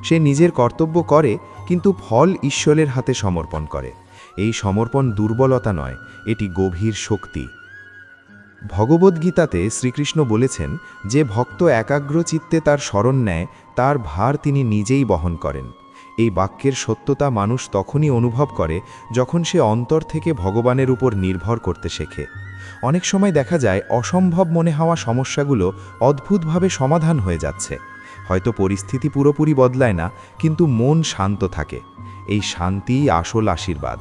সে নিজের কর্তব্য করে, কিন্তু ফল ঈশ্বরের হাতে সমর্পণ করে। এই সমর্পণ দুর্বলতা নয়, এটি গভীর শক্তি। ভগবদ্গীতাতে শ্রীকৃষ্ণ বলেছেন, যে ভক্ত একাগ্র চিত্তে তার শরণ নেয়, তার ভার তিনি নিজেই বহন করেন। এই বাক্যের সত্যতা মানুষ তখনই অনুভব করে যখন সে অন্তর থেকে ভগবানের উপর নির্ভর করতে শেখে। অনেক সময় দেখা যায় অসম্ভব মনে হওয়া সমস্যাগুলো অদ্ভুতভাবে সমাধান হয়ে যাচ্ছে। হয়তো পরিস্থিতি পুরোপুরি বদলায় না, কিন্তু মন শান্ত থাকে। এই শান্তিই আসল আশীর্বাদ।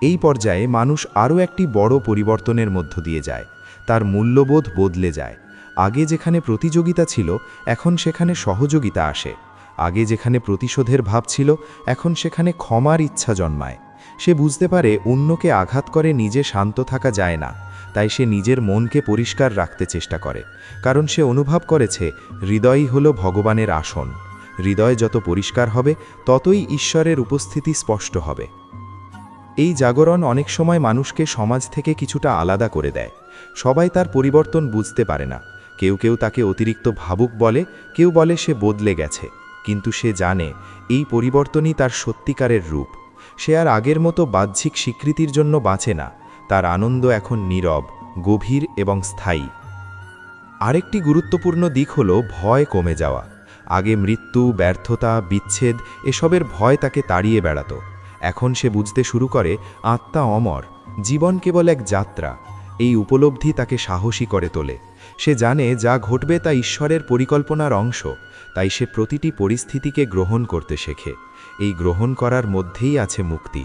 এই পর্যায়ে মানুষ আরও একটি বড় পরিবর্তনের মধ্য দিয়ে যায়। তার মূল্যবোধ বদলে যায়। আগে যেখানে প্রতিযোগিতা ছিল, এখন সেখানে সহযোগিতা আসে। আগে যেখানে প্রতিশোধের ভাব ছিল, এখন সেখানে ক্ষমার ইচ্ছা জন্মায়। সে বুঝতে পারে অন্যকে আঘাত করে নিজে শান্ত থাকা যায় না, তাই সে নিজের মনকে পরিষ্কার রাখতে চেষ্টা করে। কারণ সে অনুভব করেছে হৃদয়ই হল ভগবানের আসন। হৃদয় যত পরিষ্কার হবে, ততই ঈশ্বরের উপস্থিতি স্পষ্ট হবে। এই জাগরণ অনেক সময় মানুষকে সমাজ থেকে কিছুটা আলাদা করে দেয়। সবাই তার পরিবর্তন বুঝতে পারে না। কেউ কেউ তাকে অতিরিক্ত ভাবুক বলে, কেউ বলে সে বদলে গেছে। কিন্তু সে জানে এই পরিবর্তনই তার সত্যিকারের রূপ। সে আর আগের মতো বাহ্যিক স্বীকৃতির জন্য বাঁচে না। তার আনন্দ এখন নীরব, গভীর এবং স্থায়ী। আরেকটি গুরুত্বপূর্ণ দিক হল ভয় কমে যাওয়া। আগে মৃত্যু, ব্যর্থতা, বিচ্ছেদ এসবের ভয় তাকে তাড়িয়ে বেড়াতো। এখন সে বুঝতে শুরু করে আত্মা অমর, জীবন কেবল এক যাত্রা। এই উপলব্ধি তাকে সাহসী করে তোলে। সে জানে যা ঘটবে তা ঈশ্বরের পরিকল্পনার অংশ, তাই সে প্রতিটি পরিস্থিতিকে গ্রহণ করতে শেখে। এই গ্রহণ করার মধ্যেই আছে মুক্তি।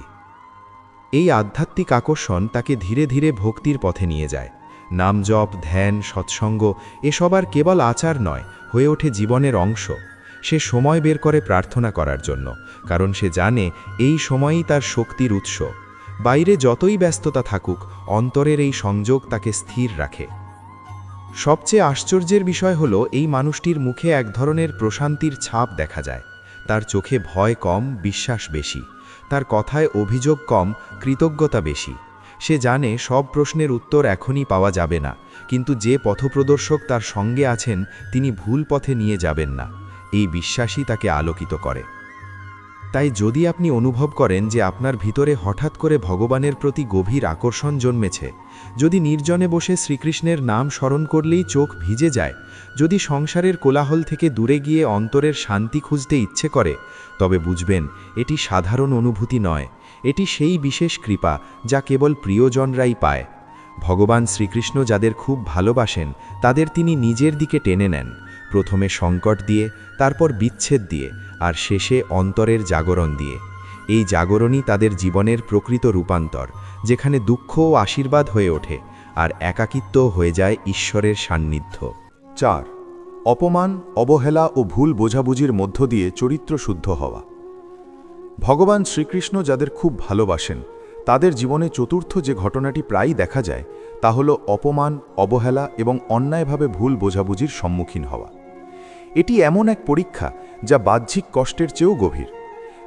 এই আধ্যাত্মিক আকর্ষণ তাকে ধীরে ধীরে ভক্তির পথে নিয়ে যায়। নাম জপ, ধ্যান, সৎসঙ্গ এসব আর কেবল আচার নয়, হয়ে ওঠে জীবনের অংশ। সে সময় বের করে প্রার্থনা করার জন্য, কারণ সে জানে এই সময়ই তার শক্তির উৎস। বাইরে যতই ব্যস্ততা থাকুক, অন্তরের এই সংযোগ তাকে স্থির রাখে। সবচেয়ে আশ্চর্যের বিষয় হলো এই মানুষটির মুখে এক ধরনের প্রশান্তির ছাপ দেখা যায়। তার চোখে ভয় কম, বিশ্বাস বেশি। তার কথায় অভিযোগ কম, কৃতজ্ঞতা বেশি। সে জানে সব প্রশ্নের উত্তর এখনই পাওয়া যাবে না, কিন্তু যে পথপ্রদর্শক তার সঙ্গে আছেন তিনি ভুল পথে নিয়ে যাবেন না। এই বিশ্বাসই তাকে আলোকিত করে। তাই যদি আপনি অনুভব করেন যে আপনার ভিতরে হঠাৎ করে ভগবানের প্রতি গভীর আকর্ষণ জন্মেছে, যদি নির্জনে বসে শ্রীকৃষ্ণের নাম স্মরণ করলেই চোখ ভিজে যায়, যদি সংসারের কোলাহল থেকে দূরে গিয়ে অন্তরের শান্তি খুঁজতে ইচ্ছে করে, তবে বুঝবেন এটি সাধারণ অনুভূতি নয়, এটি সেই বিশেষ কৃপা যা কেবল প্রিয়জনরাই পায়। ভগবান শ্রীকৃষ্ণ যাদের খুব ভালোবাসেন তাদের তিনি নিজের দিকে টেনে নেন, প্রথমে সংকট দিয়ে, তারপর বিচ্ছেদ দিয়ে, আর শেষে অন্তরের জাগরণ দিয়ে। এই জাগরণই তাদের জীবনের প্রকৃত রূপান্তর, যেখানে দুঃখ ও আশীর্বাদ হয়ে ওঠে, আর একাকিত্ব হয়ে যায় ঈশ্বরের সান্নিধ্য। 4. অপমান, অবহেলা ও ভুল বোঝাবুঝির মধ্য দিয়ে চরিত্র শুদ্ধ হওয়া। ভগবান শ্রীকৃষ্ণ যাদের খুব ভালোবাসেন তাদের জীবনে চতুর্থ যে ঘটনাটি প্রায়ই দেখা যায় তা হল অপমান, অবহেলা এবং অন্যায়ভাবে ভুল বোঝাবুঝির সম্মুখীন হওয়া। এটি এমন এক পরীক্ষা যা বাহ্যিক কষ্টের চেয়েও গভীর।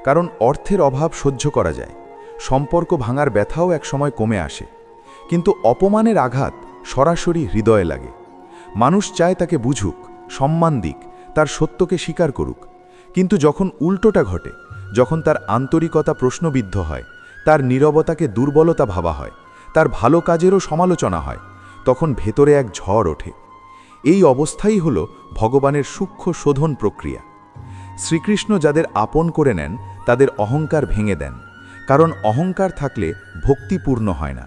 কারণ অর্থের অভাব সহ্য করা যায়, সম্পর্ক ভাঙার ব্যথাও একসময় কমে আসে, কিন্তু অপমানের আঘাত সরাসরি হৃদয়ে লাগে। মানুষ চায় তাকে বুঝুক, সম্মান দিক, তার সত্যকে স্বীকার করুক। কিন্তু যখন উল্টোটা ঘটে, যখন তার আন্তরিকতা প্রশ্নবিদ্ধ হয়, তার নীরবতাকে দুর্বলতা ভাবা হয়, তার ভালো কাজেরও সমালোচনা হয়, তখন ভেতরে এক ঝড় ওঠে। এই অবস্থাই হল ভগবানের সূক্ষ্ম শোধন প্রক্রিয়া। শ্রীকৃষ্ণ যাদের আপন করে নেন তাদের অহংকার ভেঙে দেন, কারণ অহংকার থাকলে ভক্তিপূর্ণ হয় না।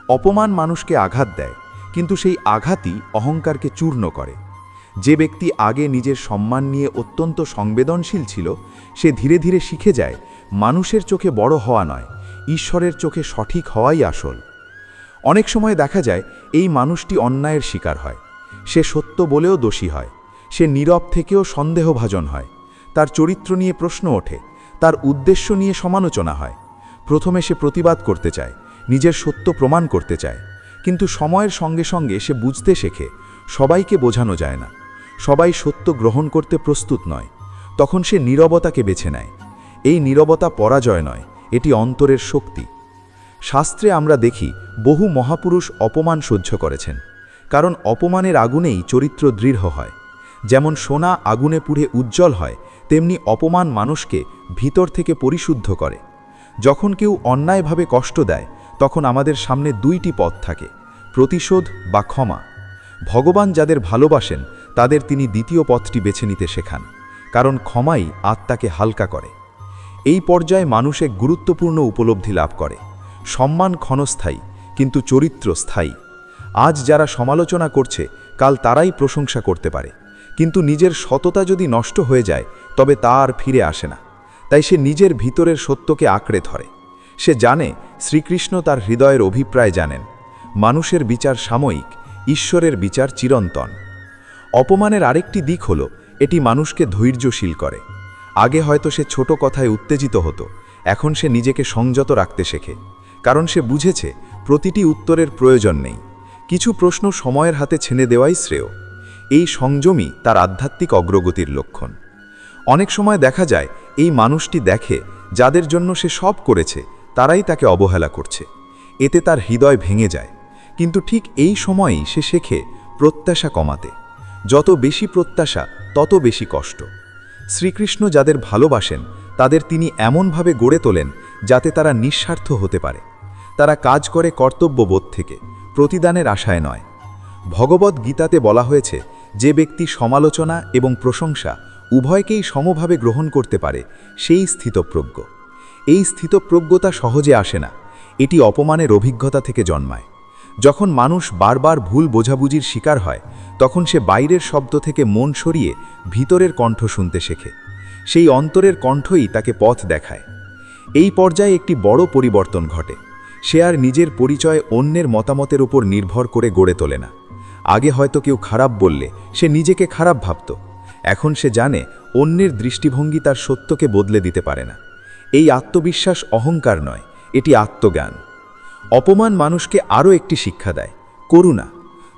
অপমান মানুষকে আঘাত দেয়, কিন্তু সেই আঘাতই অহংকারকে চূর্ণ করে। যে ব্যক্তি আগে নিজের সম্মান নিয়ে অত্যন্ত সংবেদনশীল ছিল, সে ধীরে ধীরে শিখে যায় মানুষের চোখে বড় হওয়া নয়, ঈশ্বরের চোখে সঠিক হওয়াই আসল। অনেক সময় দেখা যায় এই মানুষটি অন্যায়ের শিকার হয়, সে সত্য বলেও দোষী হয়, সে নীরব থেকেও সন্দেহভাজন হয়, তার চরিত্র নিয়ে প্রশ্ন ওঠে, তার উদ্দেশ্য নিয়ে সমালোচনা হয়। প্রথমে সে প্রতিবাদ করতে চায়, নিজের সত্য প্রমাণ করতে চায়, কিন্তু সময়ের সঙ্গে সঙ্গে সে বুঝতে শেখে সবাইকে বোঝানো যায় না, সবাই সত্য গ্রহণ করতে প্রস্তুত নয়। তখন সে নীরবতাকে বেছে নেয়। এই নীরবতা পরাজয় নয়, এটি অন্তরের শক্তি। শাস্ত্রে আমরা দেখি বহু মহাপুরুষ অপমান সহ্য করেছেন, কারণ অপমানের আগুনেই চরিত্র দৃঢ় হয়। যেমন সোনা আগুনে পুড়ে উজ্জ্বল হয়, তেমনি অপমান মানুষকে ভিতর থেকে পরিশুদ্ধ করে। যখন কেউ অন্যায়ভাবে কষ্ট দেয়, তখন আমাদের সামনে দুইটি পথ থাকে, প্রতিশোধ বা ক্ষমা। ভগবান যাদের ভালোবাসেন তাদের তিনি দ্বিতীয় পথটি বেছে নিতে শেখান, কারণ ক্ষমাই আত্মাকে হালকা করে। এই পর্যায়ে মানুষ এক গুরুত্বপূর্ণ উপলব্ধি লাভ করে, সম্মান ক্ষণস্থায়ী কিন্তু চরিত্র স্থায়ী। আজ যারা সমালোচনা করছে, কাল তারাই প্রশংসা করতে পারে, কিন্তু নিজের সততা যদি নষ্ট হয়ে যায় তবে তা আর ফিরে আসে না। তাই সে নিজের ভিতরের সত্যকে আঁকড়ে ধরে। সে জানে শ্রীকৃষ্ণ তার হৃদয়ের অভিপ্রায় জানেন, মানুষের বিচার সাময়িক, ঈশ্বরের বিচার চিরন্তন। অপমানের আরেকটি দিক হল এটি মানুষকে ধৈর্যশীল করে। আগে হয়তো সে ছোট কথায় উত্তেজিত হতো, এখন সে নিজেকে সংযত রাখতে শেখে, কারণ সে বুঝেছে প্রতিটি উত্তরের প্রয়োজন নেই, কিছু প্রশ্ন সময়ের হাতে ছেড়ে দেওয়াই শ্রেয়। এই সংযমই তার আধ্যাত্মিক অগ্রগতির লক্ষণ। অনেক সময় দেখা যায় এই মানুষটি দেখে যাদের জন্য সে সব করেছে তারাই তাকে অবহেলা করছে, এতে তার হৃদয় ভেঙে যায়। কিন্তু ঠিক এই সময়েই সে শেখে প্রত্যাশা কমাতে। যত বেশি প্রত্যাশা তত বেশি কষ্ট। শ্রীকৃষ্ণ যাদের ভালোবাসেন তাদের তিনি এমনভাবে গড়ে তোলেন যাতে তারা নিঃস্বার্থ হতে পারে। তারা কাজ করে কর্তব্যবোধ থেকে, প্রতিদানের আশায় নয়। ভগবদ্ গীতাতে বলা হয়েছে, যে ব্যক্তি সমালোচনা এবং প্রশংসা উভয়কেই সমভাবে গ্রহণ করতে পারে সেই স্থিতপ্রজ্ঞ। এই স্থিতপ্রজ্ঞতা সহজে আসে না, এটি অপমানের অভিজ্ঞতা থেকে জন্মায়। যখন মানুষ বারবার ভুল বোঝাবুঝির শিকার হয়, তখন সে বাইরের শব্দ থেকে মন সরিয়ে ভিতরের কণ্ঠ শুনতে শেখে। সেই অন্তরের কণ্ঠই তাকে পথ দেখায়। এই পর্যায়ে একটি বড় পরিবর্তন ঘটে। সে আর নিজের পরিচয় অন্যের মতামতের উপর নির্ভর করে গড়ে তোলে না। আগে হয়তো কেউ খারাপ বললে সে নিজেকে খারাপ ভাবত, এখন সে জানে অন্যের দৃষ্টিভঙ্গি তার সত্যকে বদলে দিতে পারে না। এই আত্মবিশ্বাস অহংকার নয়, এটি আত্মজ্ঞান। অপমান মানুষকে আরও একটি শিক্ষা দেয়, করুণা।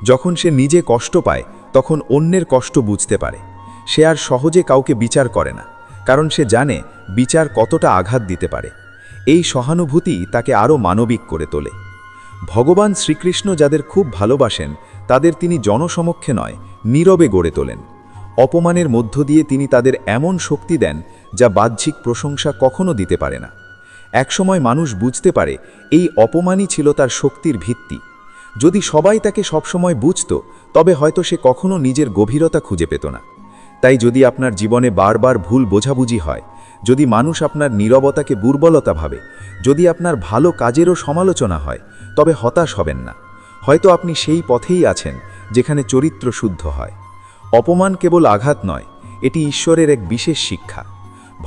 যখন সে নিজে কষ্ট পায় তখন অন্যের কষ্ট বুঝতে পারে। সে আর সহজে কাউকে বিচার করে না, কারণ সে জানে বিচার কতটা আঘাত দিতে পারে। এই সহানুভূতি তাকে আরও মানবিক করে তোলে। ভগবান শ্রীকৃষ্ণ যাদের খুব ভালোবাসেন তাদের তিনি জনসমক্ষে নয়, নীরবে গড়ে তোলেন। অপমানের মধ্য দিয়ে তিনি তাদের এমন শক্তি দেন যা বাহ্যিক প্রশংসা কখনো দিতে পারে না। একসময় মানুষ বুঝতে পারে এই অপমানই ছিল তার শক্তির ভিত্তি। যদি সবাই তাকে সবসময় বুঝত তবে হয়তো সে কখনো নিজের গভীরতা খুঁজে পেত না। তাই যদি আপনার জীবনে বারবার ভুল বোঝাবুঝি হয়, যদি মানুষ আপনার নীরবতাকে দুর্বলতা ভাবে, যদি আপনার ভালো কাজেরও সমালোচনা হয়, তবে হতাশ হবেন না। হয়তো আপনি সেই পথেই আছেন যেখানে চরিত্র শুদ্ধ হয়। অপমান কেবল আঘাত নয়, এটি ঈশ্বরের এক বিশেষ শিক্ষা।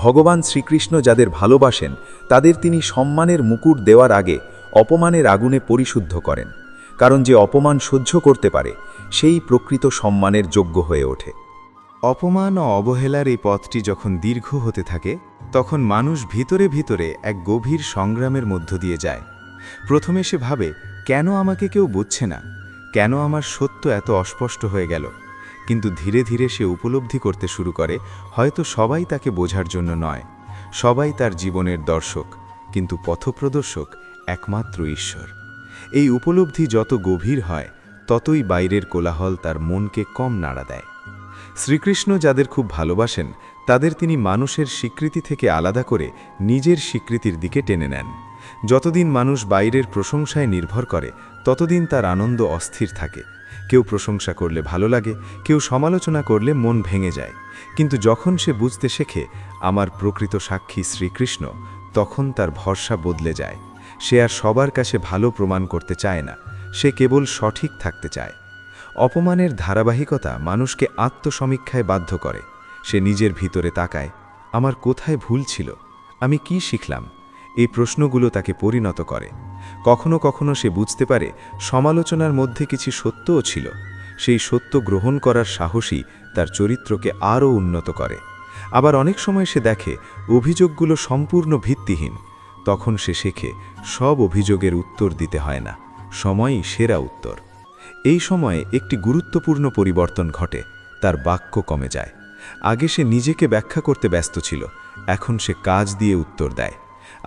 ভগবান শ্রীকৃষ্ণ যাদের ভালোবাসেন তাদের তিনি সম্মানের মুকুট দেওয়ার আগে অপমানের আগুনে পরিশুদ্ধ করেন, কারণ যে অপমান সহ্য করতে পারে সেই প্রকৃত সম্মানের যোগ্য হয়ে ওঠে। অপমান ও অবহেলার এই পথটি যখন দীর্ঘ হতে থাকে তখন মানুষ ভিতরে ভিতরে এক গভীর সংগ্রামের মধ্য দিয়ে যায়। প্রথমে সে ভাবে, কেন আমাকে কেউ বুঝছে না, কেন আমার সত্য এত অস্পষ্ট হয়ে গেল। কিন্তু ধীরে ধীরে সে উপলব্ধি করতে শুরু করে, হয়তো সবাই তাকে বোঝার জন্য নয়, সবাই তার জীবনের দর্শক, কিন্তু পথপ্রদর্শক একমাত্র ঈশ্বর। এই উপলব্ধি যত গভীর হয় ততই বাইরের কোলাহল তার মনকে কম নাড়া দেয়। শ্রীকৃষ্ণ যাদের খুব ভালোবাসেন তাদের তিনি মানুষের স্বীকৃতি থেকে আলাদা করে নিজের স্বীকৃতির দিকে টেনে নেন। যতদিন মানুষ বাইরের প্রশংসায় নির্ভর করে ততদিন তার আনন্দ অস্থির থাকে। কেউ প্রশংসা করলে ভালো লাগে, কেউ সমালোচনা করলে মন ভেঙে যায়। কিন্তু যখন সে বুঝতে শেখে আমার প্রকৃত সাক্ষী শ্রীকৃষ্ণ, তখন তার ভরসা বদলে যায়। সে আর সবার কাছে ভালো প্রমাণ করতে চায় না, সে কেবল সঠিক থাকতে চায়। অপমানের ধারাবাহিকতা মানুষকে আত্মসমীক্ষায় বাধ্য করে। সে নিজের ভিতরে তাকায়, আমার কোথায় ভুল ছিল, আমি কি শিখলাম। এই প্রশ্নগুলো তাকে পরিণত করে। কখনো কখনো সে বুঝতে পারে সমালোচনার মধ্যে কিছু সত্যও ছিল। সেই সত্য গ্রহণ করার সাহসী তার চরিত্রকে আরও উন্নত করে। আবার অনেক সময় সে দেখে অভিযোগগুলো সম্পূর্ণ ভিত্তিহীন। তখন সে শেখে সব অভিযোগের উত্তর দিতে হয় না, সময়ই সেরা উত্তর। এই সময়ে একটি গুরুত্বপূর্ণ পরিবর্তন ঘটে, তার বাক্য কমে যায়। আগে সে নিজেকে ব্যাখ্যা করতে ব্যস্ত ছিল, এখন সে কাজ দিয়ে উত্তর দেয়।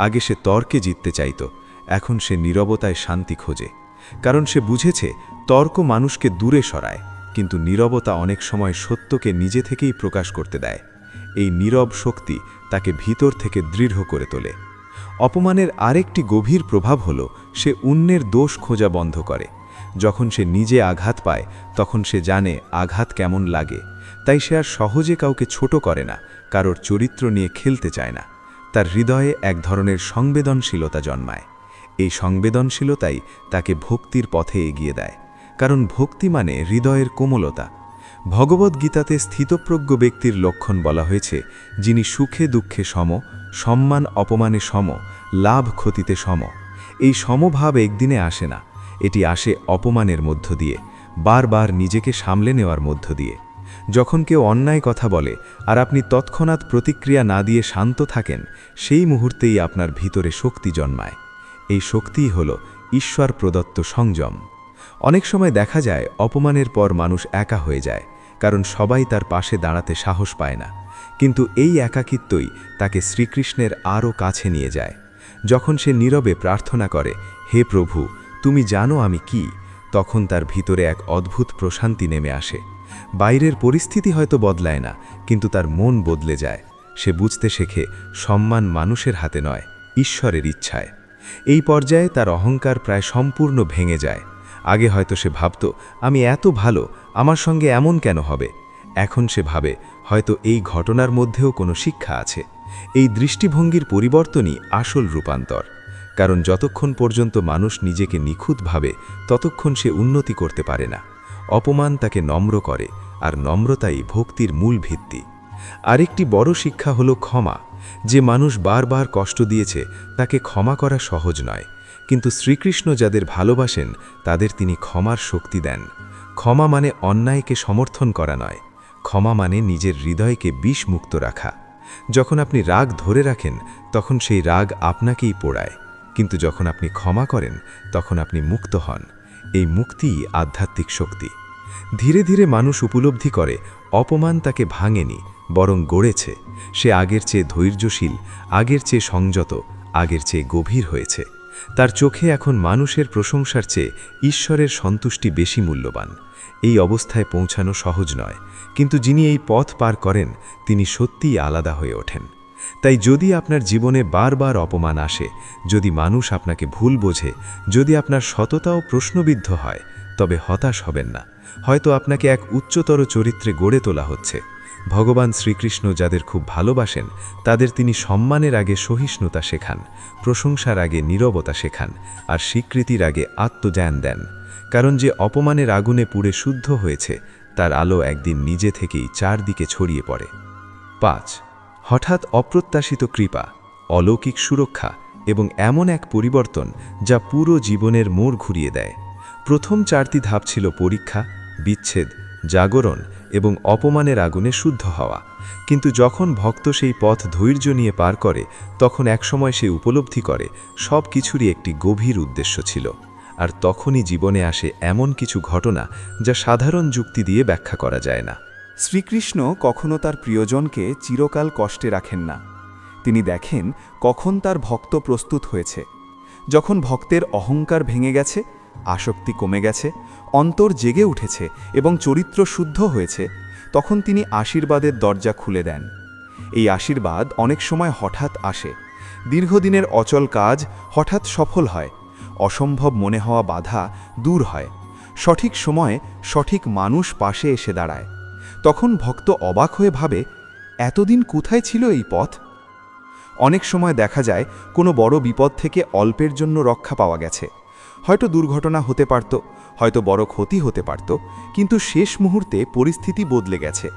আগে সে তর্কে জিততে চাইত, এখন সে নীরবতায় শান্তি খোঁজে। কারণ সে বুঝেছে তর্ক মানুষকে দূরে সরায়, কিন্তু নীরবতা অনেক সময় সত্যকে নিজে থেকেই প্রকাশ করতে দেয়। এই নীরব শক্তি তাকে ভিতর থেকে দৃঢ় করে তোলে। অপমানের আরেকটি গভীর প্রভাব হল সে অন্যের দোষ খোঁজা বন্ধ করে। যখন সে নিজে আঘাত পায় তখন সে জানে আঘাত কেমন লাগে, তাই সে আর সহজে কাউকে ছোট করে না, কারোর চরিত্র নিয়ে খেলতে চায় না। তার হৃদয়ে এক ধরনের সংবেদনশীলতা জন্মায়। এই সংবেদনশীলতাই তাকে ভক্তির পথে এগিয়ে দেয়, কারণ ভক্তি মানে হৃদয়ের কোমলতা। ভগবদ্গীতাতে স্থিতপ্রজ্ঞ ব্যক্তির লক্ষণ বলা হয়েছে, যিনি সুখে দুঃখে সম, সম্মান অপমানে সম, লাভ ক্ষতিতে সম। এই সমভাব একদিনে আসে না, এটি আসে অপমানের মধ্য দিয়ে, বারবার নিজেকে সামলে নেওয়ার মধ্য দিয়ে। যখন কেউ অন্যায় কথা বলে আর আপনি তৎক্ষণাৎ প্রতিক্রিয়া না দিয়ে শান্ত থাকেন, সেই মুহূর্তেই আপনার ভিতরে শক্তি জন্মায়। এই শক্তিই হল ঈশ্বর প্রদত্ত সংযম। অনেক সময় দেখা যায় অপমানের পর মানুষ একা হয়ে যায়, কারণ সবাই তার পাশে দাঁড়াতে সাহস পায় না। কিন্তু এই একাকিত্বই তাকে শ্রীকৃষ্ণের আরও কাছে নিয়ে যায়। যখন সে নীরবে প্রার্থনা করে, হে প্রভু, তুমি জানো আমি কি, তখন তার ভিতরে এক অদ্ভুত প্রশান্তি নেমে আসে। বাইরের পরিস্থিতি হয়তো বদলায় না, কিন্তু তার মন বদলে যায়। সে বুঝতে শেখে সম্মান মানুষের হাতে নয়, ঈশ্বরের ইচ্ছায়। এই পর্যায়ে তার অহংকার প্রায় সম্পূর্ণ ভেঙে যায়। আগে হয়তো সে ভাবত, আমি এত ভালো, আমার সঙ্গে এমন কেন হবে। এখন সে ভাবে, হয়তো এই ঘটনার মধ্যেও কোনো শিক্ষা আছে। এই দৃষ্টিভঙ্গির পরিবর্তনই আসল রূপান্তর। কারণ যতক্ষণ পর্যন্ত মানুষ নিজেকে নিখুঁত ভাবে, ততক্ষণ সে উন্নতি করতে পারে না। অপমান তাকে নম্র করে, আর নম্রতাই ভক্তির মূল ভিত্তি। আরেকটি বড় শিক্ষা হলো ক্ষমা। যে মানুষ বারবার কষ্ট দিয়েছে তাকে ক্ষমা করা সহজ নয়, কিন্তু শ্রীকৃষ্ণ যাদের ভালোবাসেন তাদের তিনি ক্ষমার শক্তি দেন। ক্ষমা মানে অন্যায়কে সমর্থন করা নয়, ক্ষমা মানে নিজের হৃদয়কে বিষমুক্ত রাখা। যখন আপনি রাগ ধরে রাখেন তখন সেই রাগ আপনাকেই পোড়ায়, কিন্তু যখন আপনি ক্ষমা করেন তখন আপনি মুক্ত হন। এই মুক্তিই আধ্যাত্মিক শক্তি। ধীরে ধীরে মানুষ উপলব্ধি করে অপমান তাকে ভাঙেনি, বরং গড়েছে। সে আগের চেয়ে ধৈর্যশীল, আগের চেয়ে সংযত, আগের চেয়ে গভীর হয়েছে। তার চোখে এখন মানুষের প্রশংসার চেয়ে ঈশ্বরের সন্তুষ্টি বেশি মূল্যবান। এই অবস্থায় পৌঁছানো সহজ নয়, কিন্তু যিনি এই পথ পার করেন তিনি সত্যিই আলাদা হয়ে ওঠেন। তাই যদি আপনার জীবনে বারবার অপমান আসে, যদি মানুষ আপনাকে ভুল বোঝে, যদি আপনার সততাও প্রশ্নবিদ্ধ হয়, তবে হতাশ হবেন না। হয়তো আপনাকে এক উচ্চতর চরিত্রে গড়ে তোলা হচ্ছে। ভগবান শ্রীকৃষ্ণ যাদের খুব ভালোবাসেন তাদের তিনি সম্মানের আগে সহিষ্ণুতা শেখান, প্রশংসার আগে নীরবতা শেখান, আর স্বীকৃতির আগে আত্মজ্ঞান দেন। কারণ যে অপমানের আগুনে পুড়ে শুদ্ধ হয়েছে তার আলো একদিন নিজে থেকেই চারদিকে ছড়িয়ে পড়ে। 5. হঠাৎ অপ্রত্যাশিত কৃপা, অলৌকিক সুরক্ষা এবং এমন এক পরিবর্তন যা পুরো জীবনের মোড় ঘুরিয়ে দেয়। প্রথম 4টি ধাপ ছিল পরীক্ষা, বিচ্ছেদ, জাগরণ এবং অপমানের আগুনে শুদ্ধ হওয়া। কিন্তু যখন ভক্ত সেই পথ ধৈর্য নিয়ে পার করে, তখন একসময় সে উপলব্ধি করে সব কিছুরই একটি গভীর উদ্দেশ্য ছিল। আর তখনই জীবনে আসে এমন কিছু ঘটনা যা সাধারণ যুক্তি দিয়ে ব্যাখ্যা করা যায় না। শ্রীকৃষ্ণ কখনো তার প্রিয়জনকে চিরকাল কষ্টে রাখেন না। তিনি দেখেন কখন তার ভক্ত প্রস্তুত হয়েছে। যখন ভক্তের অহংকার ভেঙে গেছে, আসক্তি কমে গেছে, অন্তর জেগে উঠেছে এবং চরিত্র শুদ্ধ হয়েছে, তখন তিনি আশীর্বাদের দরজা খুলে দেন। এই আশীর্বাদ অনেক সময় হঠাৎ আসে। দীর্ঘদিনের অচল কাজ হঠাৎ সফল হয়, অসম্ভব মনে হওয়া বাধা দূর হয়, সঠিক সময়ে সঠিক মানুষ পাশে এসে দাঁড়ায়। তখন ভক্ত অবাক হয়ে ভাবে, এতদিন কোথায় ছিল এই পথ? অনেক সময় দেখা যায় কোনো বড় বিপদ থেকে অল্পের জন্য রক্ষা পাওয়া গেছে। হয়তো দুর্ঘটনা হতে পারত, হয়তো বড় ক্ষতি হতে পারত, কিন্তু শেষ মুহূর্তে পরিস্থিতি বদলে গেছে।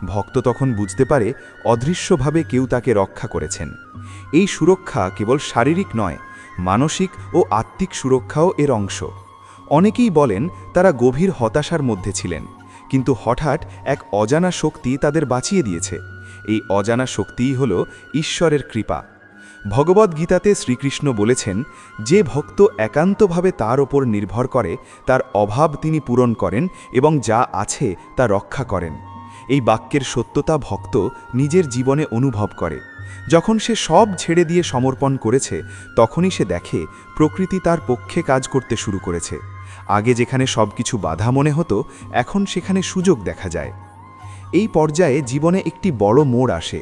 ভক্ত তখন বুঝতে পারে অদৃশ্যভাবে কেউ তাকে রক্ষা করেছেন। এই সুরক্ষা কেবল শারীরিক নয়, মানসিক ও আত্মিক সুরক্ষাও এর অংশ। অনেকেই বলেন তারা গভীর হতাশার মধ্যে ছিলেন, কিন্তু হঠাৎ এক অজানা শক্তি তাদের বাঁচিয়ে দিয়েছে। এই অজানা শক্তিই হল ঈশ্বরের কৃপা। ভগবদ্গীতাতে শ্রীকৃষ্ণ বলেছেন, যে ভক্ত একান্তভাবে তার ওপর নির্ভর করে তার অভাব তিনি পূরণ করেন এবং যা আছে তা রক্ষা করেন। এই বাক্যের সত্যতা ভক্ত নিজের জীবনে অনুভব করে। যখন সে সব ছেড়ে দিয়ে সমর্পণ করেছে তখনই সে দেখে প্রকৃতি তার পক্ষে কাজ করতে শুরু করেছে। আগে যেখানে সব কিছু বাধা মনে হতো, এখন সেখানে সুযোগ দেখা যায়। এই পর্যায়ে জীবনে একটি বড় মোড় আসে।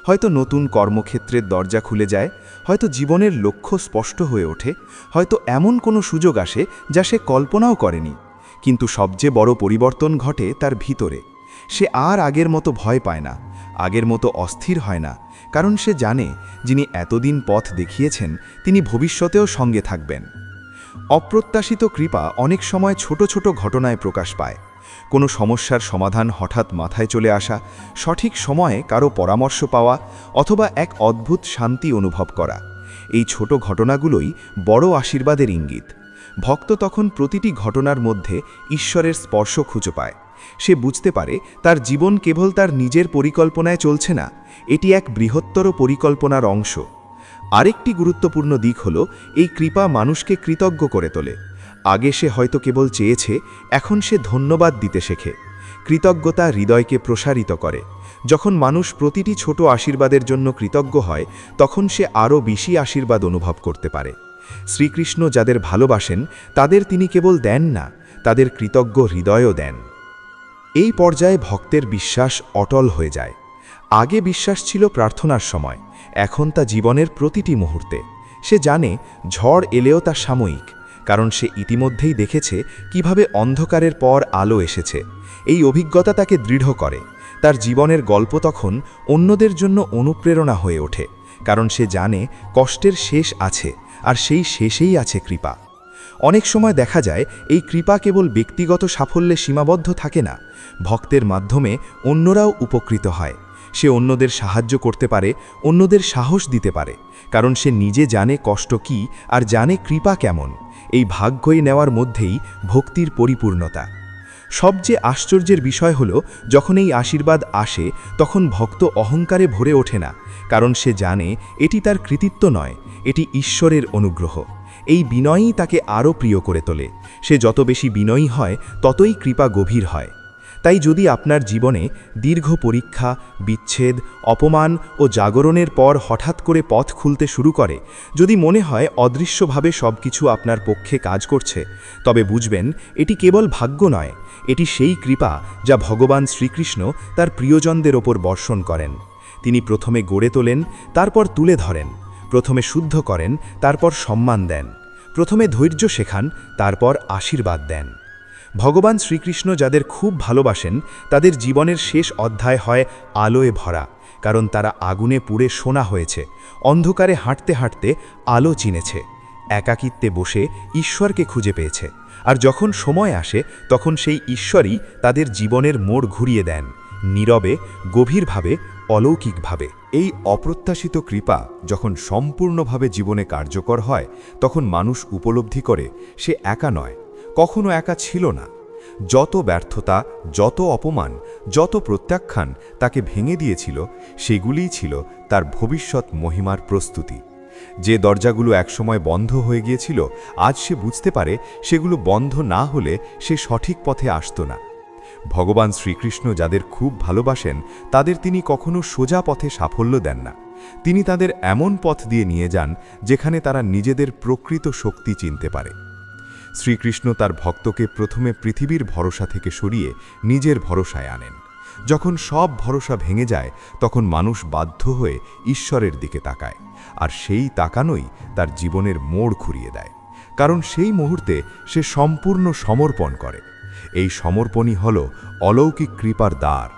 হয়তো নতুন কর্মক্ষেত্রের দরজা খুলে যায়, হয়তো জীবনের লক্ষ্য স্পষ্ট হয়ে ওঠে, হয়তো এমন কোনো সুযোগ আসে যা সে কল্পনাও করেনি। কিন্তু সবচেয়ে বড় পরিবর্তন ঘটে তার ভিতরে। সে আর আগের মতো ভয় পায় না, আগের মতো অস্থির হয় না, কারণ সে জানে যিনি এতদিন পথ দেখিয়েছেন তিনি ভবিষ্যতেও সঙ্গে থাকবেন। অপ্রত্যাশিত কৃপা অনেক সময় ছোট ছোট ঘটনায় প্রকাশ পায়। কোনো সমস্যার সমাধান হঠাৎ মাথায় চলে আসা, সঠিক সময়ে কারো পরামর্শ পাওয়া, অথবা এক অদ্ভুত শান্তি অনুভব করা। এই ছোট ঘটনাগুলোই বড় আশীর্বাদের ইঙ্গিত। ভক্ত তখন প্রতিটি ঘটনার মধ্যে ঈশ্বরের স্পর্শ খুঁজে পায়। সে বুঝতে পারে তার জীবন কেবল তার নিজের পরিকল্পনায় চলছে না, এটি এক বৃহত্তর পরিকল্পনার অংশ। আরেকটি গুরুত্বপূর্ণ দিক হল এই কৃপা মানুষকে কৃতজ্ঞ করে তোলে। আগে সে হয়তো কেবল চেয়েছে, এখন সে ধন্যবাদ দিতে শেখে। কৃতজ্ঞতা হৃদয়কে প্রসারিত করে। যখন মানুষ প্রতিটি ছোট আশীর্বাদের জন্য কৃতজ্ঞ হয়, তখন সে আরও বেশি আশীর্বাদ অনুভব করতে পারে। শ্রীকৃষ্ণ যাদের ভালোবাসেন তাদের তিনি কেবল দেন না, তাদের কৃতজ্ঞ হৃদয়ও দেন। এই পর্যায়ে ভক্তের বিশ্বাস অটল হয়ে যায়। আগে বিশ্বাস ছিল প্রার্থনার সময়, এখন তা জীবনের প্রতিটি মুহূর্তে। সে জানে ঝড় এলেও তা সাময়িক, কারণ সে ইতিমধ্যেই দেখেছে কিভাবে অন্ধকারের পর আলো এসেছে। এই অভিজ্ঞতা তাকে দৃঢ় করে। তার জীবনের গল্প তখন অন্যদের জন্য অনুপ্রেরণা হয়ে ওঠে, কারণ সে জানে কষ্টের শেষ আছে, আর সেই শেষেই আছে কৃপা। অনেক সময় দেখা যায় এই কৃপা কেবল ব্যক্তিগত সাফল্যে সীমাবদ্ধ থাকে না, ভক্তের মাধ্যমে অন্যরাও উপকৃত হয়। সে অন্যদের সাহায্য করতে পারে, অন্যদের সাহস দিতে পারে, কারণ সে নিজে জানে কষ্ট কী আর জানে কৃপা কেমন। এই ভাগ্যই নেওয়ার মধ্যেই ভক্তির পরিপূর্ণতা। সবচেয়ে আশ্চর্যের বিষয় হল, যখন এই আশীর্বাদ আসে তখন ভক্ত অহংকারে ভরে ওঠে না, কারণ সে জানে এটি তার কৃতিত্ব নয়, এটি ঈশ্বরের অনুগ্রহ। এই বিনয়ই তাকে আরও প্রিয় করে তোলে। সে যত বেশি বিনয়ী হয় ততই কৃপা গভীর হয়। তাই যদি আপনার জীবনে দীর্ঘ পরীক্ষা, বিচ্ছেদ, অপমান ও জাগরণের পর হঠাৎ করে পথ খুলতে শুরু করে, যদি মনে হয় অদৃশ্যভাবে সব কিছু আপনার পক্ষে কাজ করছে, তবে বুঝবেন এটি কেবল ভাগ্য নয়, এটি সেই কৃপা যা ভগবান শ্রীকৃষ্ণ তার প্রিয়জনদের ওপর বর্ষণ করেন। তিনি প্রথমে গড়ে তোলেন, তারপর তুলে ধরেন, প্রথমে শুদ্ধ করেন, তারপর সম্মান দেন, প্রথমে ধৈর্য শেখান, তারপর আশীর্বাদ দেন। ভগবান শ্রীকৃষ্ণ যাদের খুব ভালোবাসেন তাদের জীবনের শেষ অধ্যায় হয় আলোয় ভরা, কারণ তারা আগুনে পুড়ে সোনা হয়েছে, অন্ধকারে হাঁটতে হাঁটতে আলো চিনেছে, একাকিত্বে বসে ঈশ্বরকে খুঁজে পেয়েছে। আর যখন সময় আসে তখন সেই ঈশ্বরই তাদের জীবনের মোড় ঘুরিয়ে দেন, নীরবে, গভীরভাবে, অলৌকিকভাবে। এই অপ্রত্যাশিত কৃপা যখন সম্পূর্ণভাবে জীবনে কার্যকর হয়, তখন মানুষ উপলব্ধি করে সে একা নয়, কখনো একা ছিল না। যত ব্যর্থতা, যত অপমান, যত প্রত্যাখ্যান তাকে ভেঙে দিয়েছিল, সেগুলিই ছিল তার ভবিষ্যৎ মহিমার প্রস্তুতি। যে দরজাগুলো একসময় বন্ধ হয়ে গিয়েছিল, আজ সে বুঝতে পারে সেগুলো বন্ধ না হলে সে সঠিক পথে আসত না। ভগবান শ্রীকৃষ্ণ যাদের খুব ভালোবাসেন তাদের তিনি কখনো সোজা পথে সাফল্য দেন না। তিনি তাদের এমন পথ দিয়ে নিয়ে যান যেখানে তারা নিজেদের প্রকৃত শক্তি চিনতে পারে। শ্রীকৃষ্ণ তার ভক্তকে প্রথমে পৃথিবীর ভরসা থেকে সরিয়ে নিজের ভরসায় আনেন। যখন সব ভরসা ভেঙে যায় তখন মানুষ বাধ্য হয়ে ঈশ্বরের দিকে তাকায়, আর সেই তাকানোই তার জীবনের মোড় ঘুরিয়ে দেয়, কারণ সেই মুহূর্তে সে সম্পূর্ণ সমর্পণ করে। এই সমর্পণই হল অলৌকিক কৃপার দ্বার।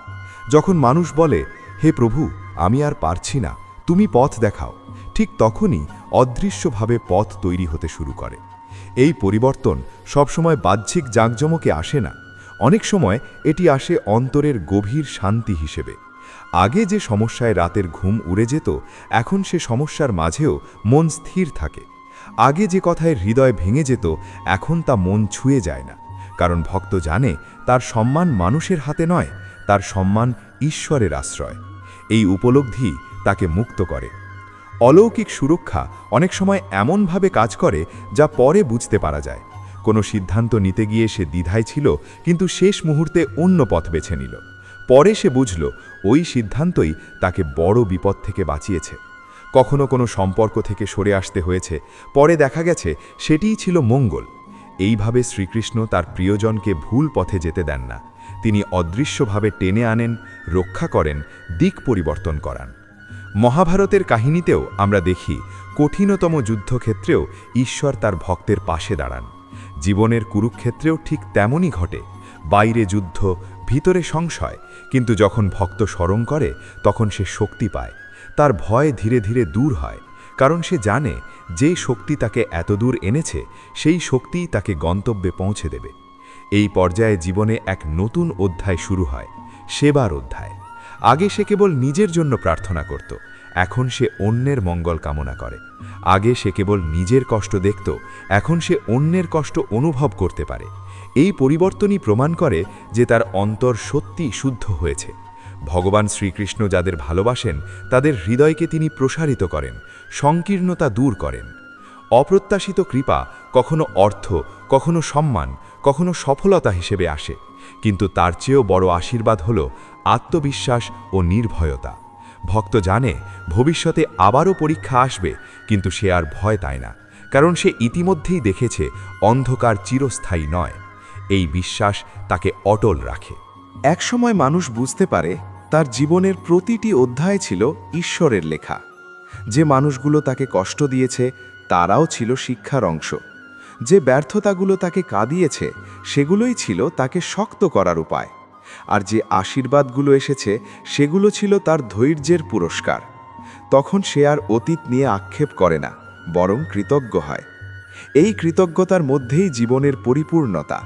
যখন মানুষ বলে, হে প্রভু, আমি আর পারছি না, তুমি পথ দেখাও, ঠিক তখনই অদৃশ্যভাবে পথ তৈরি হতে শুরু করে। এই পরিবর্তন সবসময় বাহ্যিক জাঁকজমকে আসে না, অনেক সময় এটি আসে অন্তরের গভীর শান্তি হিসেবে। আগে যে সমস্যায় রাতের ঘুম উড়ে যেত, এখন সে সমস্যার মাঝেও মন স্থির থাকে। আগে যে কথায় হৃদয় ভেঙে যেত, এখন তা মন ছুঁয়ে যায় না, কারণ ভক্ত জানে তার সম্মান মানুষের হাতে নয়, তার সম্মান ঈশ্বরের আশ্রয়। এই উপলব্ধি তাকে মুক্ত করে। অলৌকিক সুরক্ষা অনেক সময় এমনভাবে কাজ করে যা পরে বুঝতে পারা যায়। কোনো সিদ্ধান্ত নিতে গিয়ে সে দ্বিধায় ছিল, কিন্তু শেষ মুহূর্তে অন্য পথ বেছে নিল। পরে সে বুঝল ওই সিদ্ধান্তই তাকে বড় বিপদ থেকে বাঁচিয়েছে। কখনো কোনো সম্পর্ক থেকে সরে আসতে হয়েছে, পরে দেখা গেছে সেটিই ছিল মঙ্গল। এইভাবে শ্রীকৃষ্ণ তার প্রিয়জনকে ভুল পথে যেতে দেন না। তিনি অদৃশ্যভাবে টেনে আনেন, রক্ষা করেন, দিক পরিবর্তন করান। মহাভারতের কাহিনীতেও আমরা দেখি কঠিনতম যুদ্ধক্ষেত্রেও ঈশ্বর তার ভক্তের পাশে দাঁড়ান। জীবনের কুরুক্ষেত্রেও ঠিক তেমনই ঘটে। বাইরে যুদ্ধ, ভিতরে সংশয়, কিন্তু যখন ভক্ত স্মরণ করে তখন সে শক্তি পায়। তার ভয় ধীরে ধীরে দূর হয়, কারণ সে জানে যে শক্তি তাকে এতদূর এনেছে সেই শক্তিই তাকে গন্তব্যে পৌঁছে দেবে। এই পর্যায়ে জীবনে এক নতুন অধ্যায় শুরু হয়, সেবার অধ্যায়। আগে সে কেবল নিজের জন্য প্রার্থনা করত, এখন সে অন্যের মঙ্গল কামনা করে। আগে সে কেবল নিজের কষ্ট দেখত, এখন সে অন্যের কষ্ট অনুভব করতে পারে। এই পরিবর্তনই প্রমাণ করে যে তার অন্তর সত্যি শুদ্ধ হয়েছে। ভগবান শ্রীকৃষ্ণ যাদের ভালোবাসেন তাদের হৃদয়কে তিনি প্রসারিত করেন, সংকীর্ণতা দূর করেন। অপ্রত্যাশিত কৃপা কখনো অর্থ, কখনো সম্মান, কখনো সফলতা হিসেবে আসে, কিন্তু তার চেয়েও বড় আশীর্বাদ হল আত্মবিশ্বাস ও নির্ভয়তা। ভক্ত জানে ভবিষ্যতে আবারও পরীক্ষা আসবে, কিন্তু সে আর ভয় পায় না, কারণ সে ইতিমধ্যেই দেখেছে অন্ধকার চিরস্থায়ী নয়। এই বিশ্বাস তাকে অটল রাখে। একসময় মানুষ বুঝতে পারে তার জীবনের প্রতিটি অধ্যায় ছিল ঈশ্বরের লেখা। যে মানুষগুলো তাকে কষ্ট দিয়েছে তারাও ছিল শিক্ষার অংশ। যে ব্যর্থতাগুলো তাকে কাঁদিয়েছে সেগুলোই ছিল তাকে শক্ত করার উপায়। আর যে আশীর্বাদগুলো এসেছে সেগুলো ছিল তার ধৈর্যের পুরস্কার। তখন সে আর অতীত নিয়ে আক্ষেপ করে না, বরং কৃতজ্ঞ হয়। এই কৃতজ্ঞতার মধ্যেই জীবনের পরিপূর্ণতা।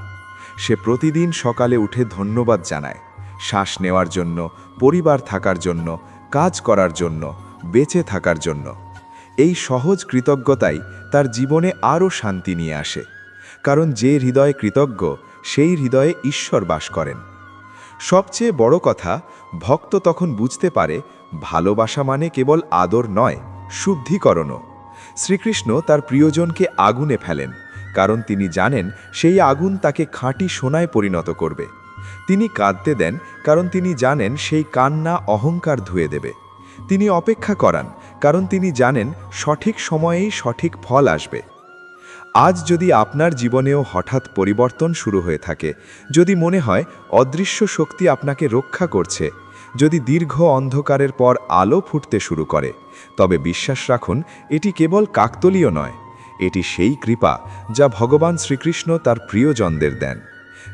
সে প্রতিদিন সকালে উঠে ধন্যবাদ জানায়, শ্বাস নেওয়ার জন্য, পরিবার থাকার জন্য, কাজ করার জন্য, বেঁচে থাকার জন্য। এই সহজ কৃতজ্ঞতাই তার জীবনে আরও শান্তি নিয়ে আসে, কারণ যে হৃদয়ে কৃতজ্ঞ সেই হৃদয়ে ঈশ্বর বাস করেন। সবচেয়ে বড় কথা, ভক্ত তখন বুঝতে পারে ভালোবাসা মানে কেবল আদর নয়, শুদ্ধিকরণও। শ্রীকৃষ্ণ তার প্রিয়জনকে আগুনে ফেলেন, কারণ তিনি জানেন সেই আগুন তাকে খাঁটি সোনায় পরিণত করবে। তিনি কাঁদতে দেন, কারণ তিনি জানেন সেই কান্না অহংকার ধুয়ে দেবে। তিনি অপেক্ষা করান, কারণ তিনি জানেন সঠিক সময়েই সঠিক ফল আসবে। আজ যদি আপনার জীবনেও হঠাৎ পরিবর্তন শুরু হয়ে থাকে, যদি মনে হয় অদৃশ্য শক্তি আপনাকে রক্ষা করছে, যদি দীর্ঘ অন্ধকারের পর আলো ফুটতে শুরু করে, তবে বিশ্বাস রাখুন এটি কেবল কাকতালীয় নয়, এটি সেই কৃপা যা ভগবান শ্রীকৃষ্ণ তার প্রিয়জনদের দেন।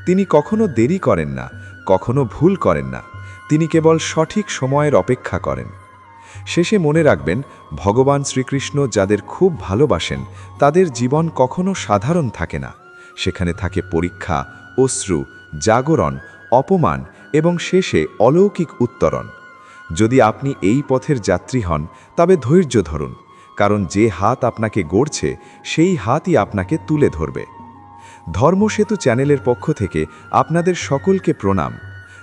তিনি কখনো দেরি করেন না, কখনো ভুল করেন না, তিনি কেবল সঠিক সময়ের অপেক্ষা করেন। শেষে মনে রাখবেন, ভগবান শ্রীকৃষ্ণ যাদের খুব ভালোবাসেন তাদের জীবন কখনো সাধারণ থাকে না। সেখানে থাকে পরীক্ষা, অশ্রু, জাগরণ, অপমান এবং শেষে অলৌকিক উত্তরণ। যদি আপনি এই পথের যাত্রী হন তবে ধৈর্য ধরুন, কারণ যে হাত আপনাকে গড়ছে সেই হাতই আপনাকে তুলে ধরবে। ধর্মসেতু চ্যানেলের পক্ষ থেকে আপনাদের সকলকে প্রণাম।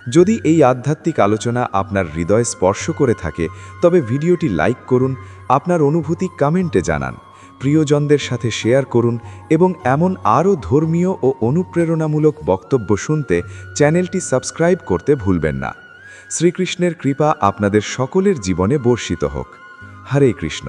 যদি এই আধ্যাত্মিক আলোচনা আপনার হৃদয় স্পর্শ করে থাকে তবে ভিডিওটি লাইক করুন, আপনার অনুভূতি কমেন্টে জানান, প্রিয়জনদের সাথে শেয়ার করুন এবং এমন আরও ধর্মীয় ও অনুপ্রেরণামূলক বক্তব্য শুনতে চ্যানেলটি সাবস্ক্রাইব করতে ভুলবেন না। শ্রীকৃষ্ণের কৃপা আপনাদের সকলের জীবনে বর্ষিত হোক। হরে কৃষ্ণ।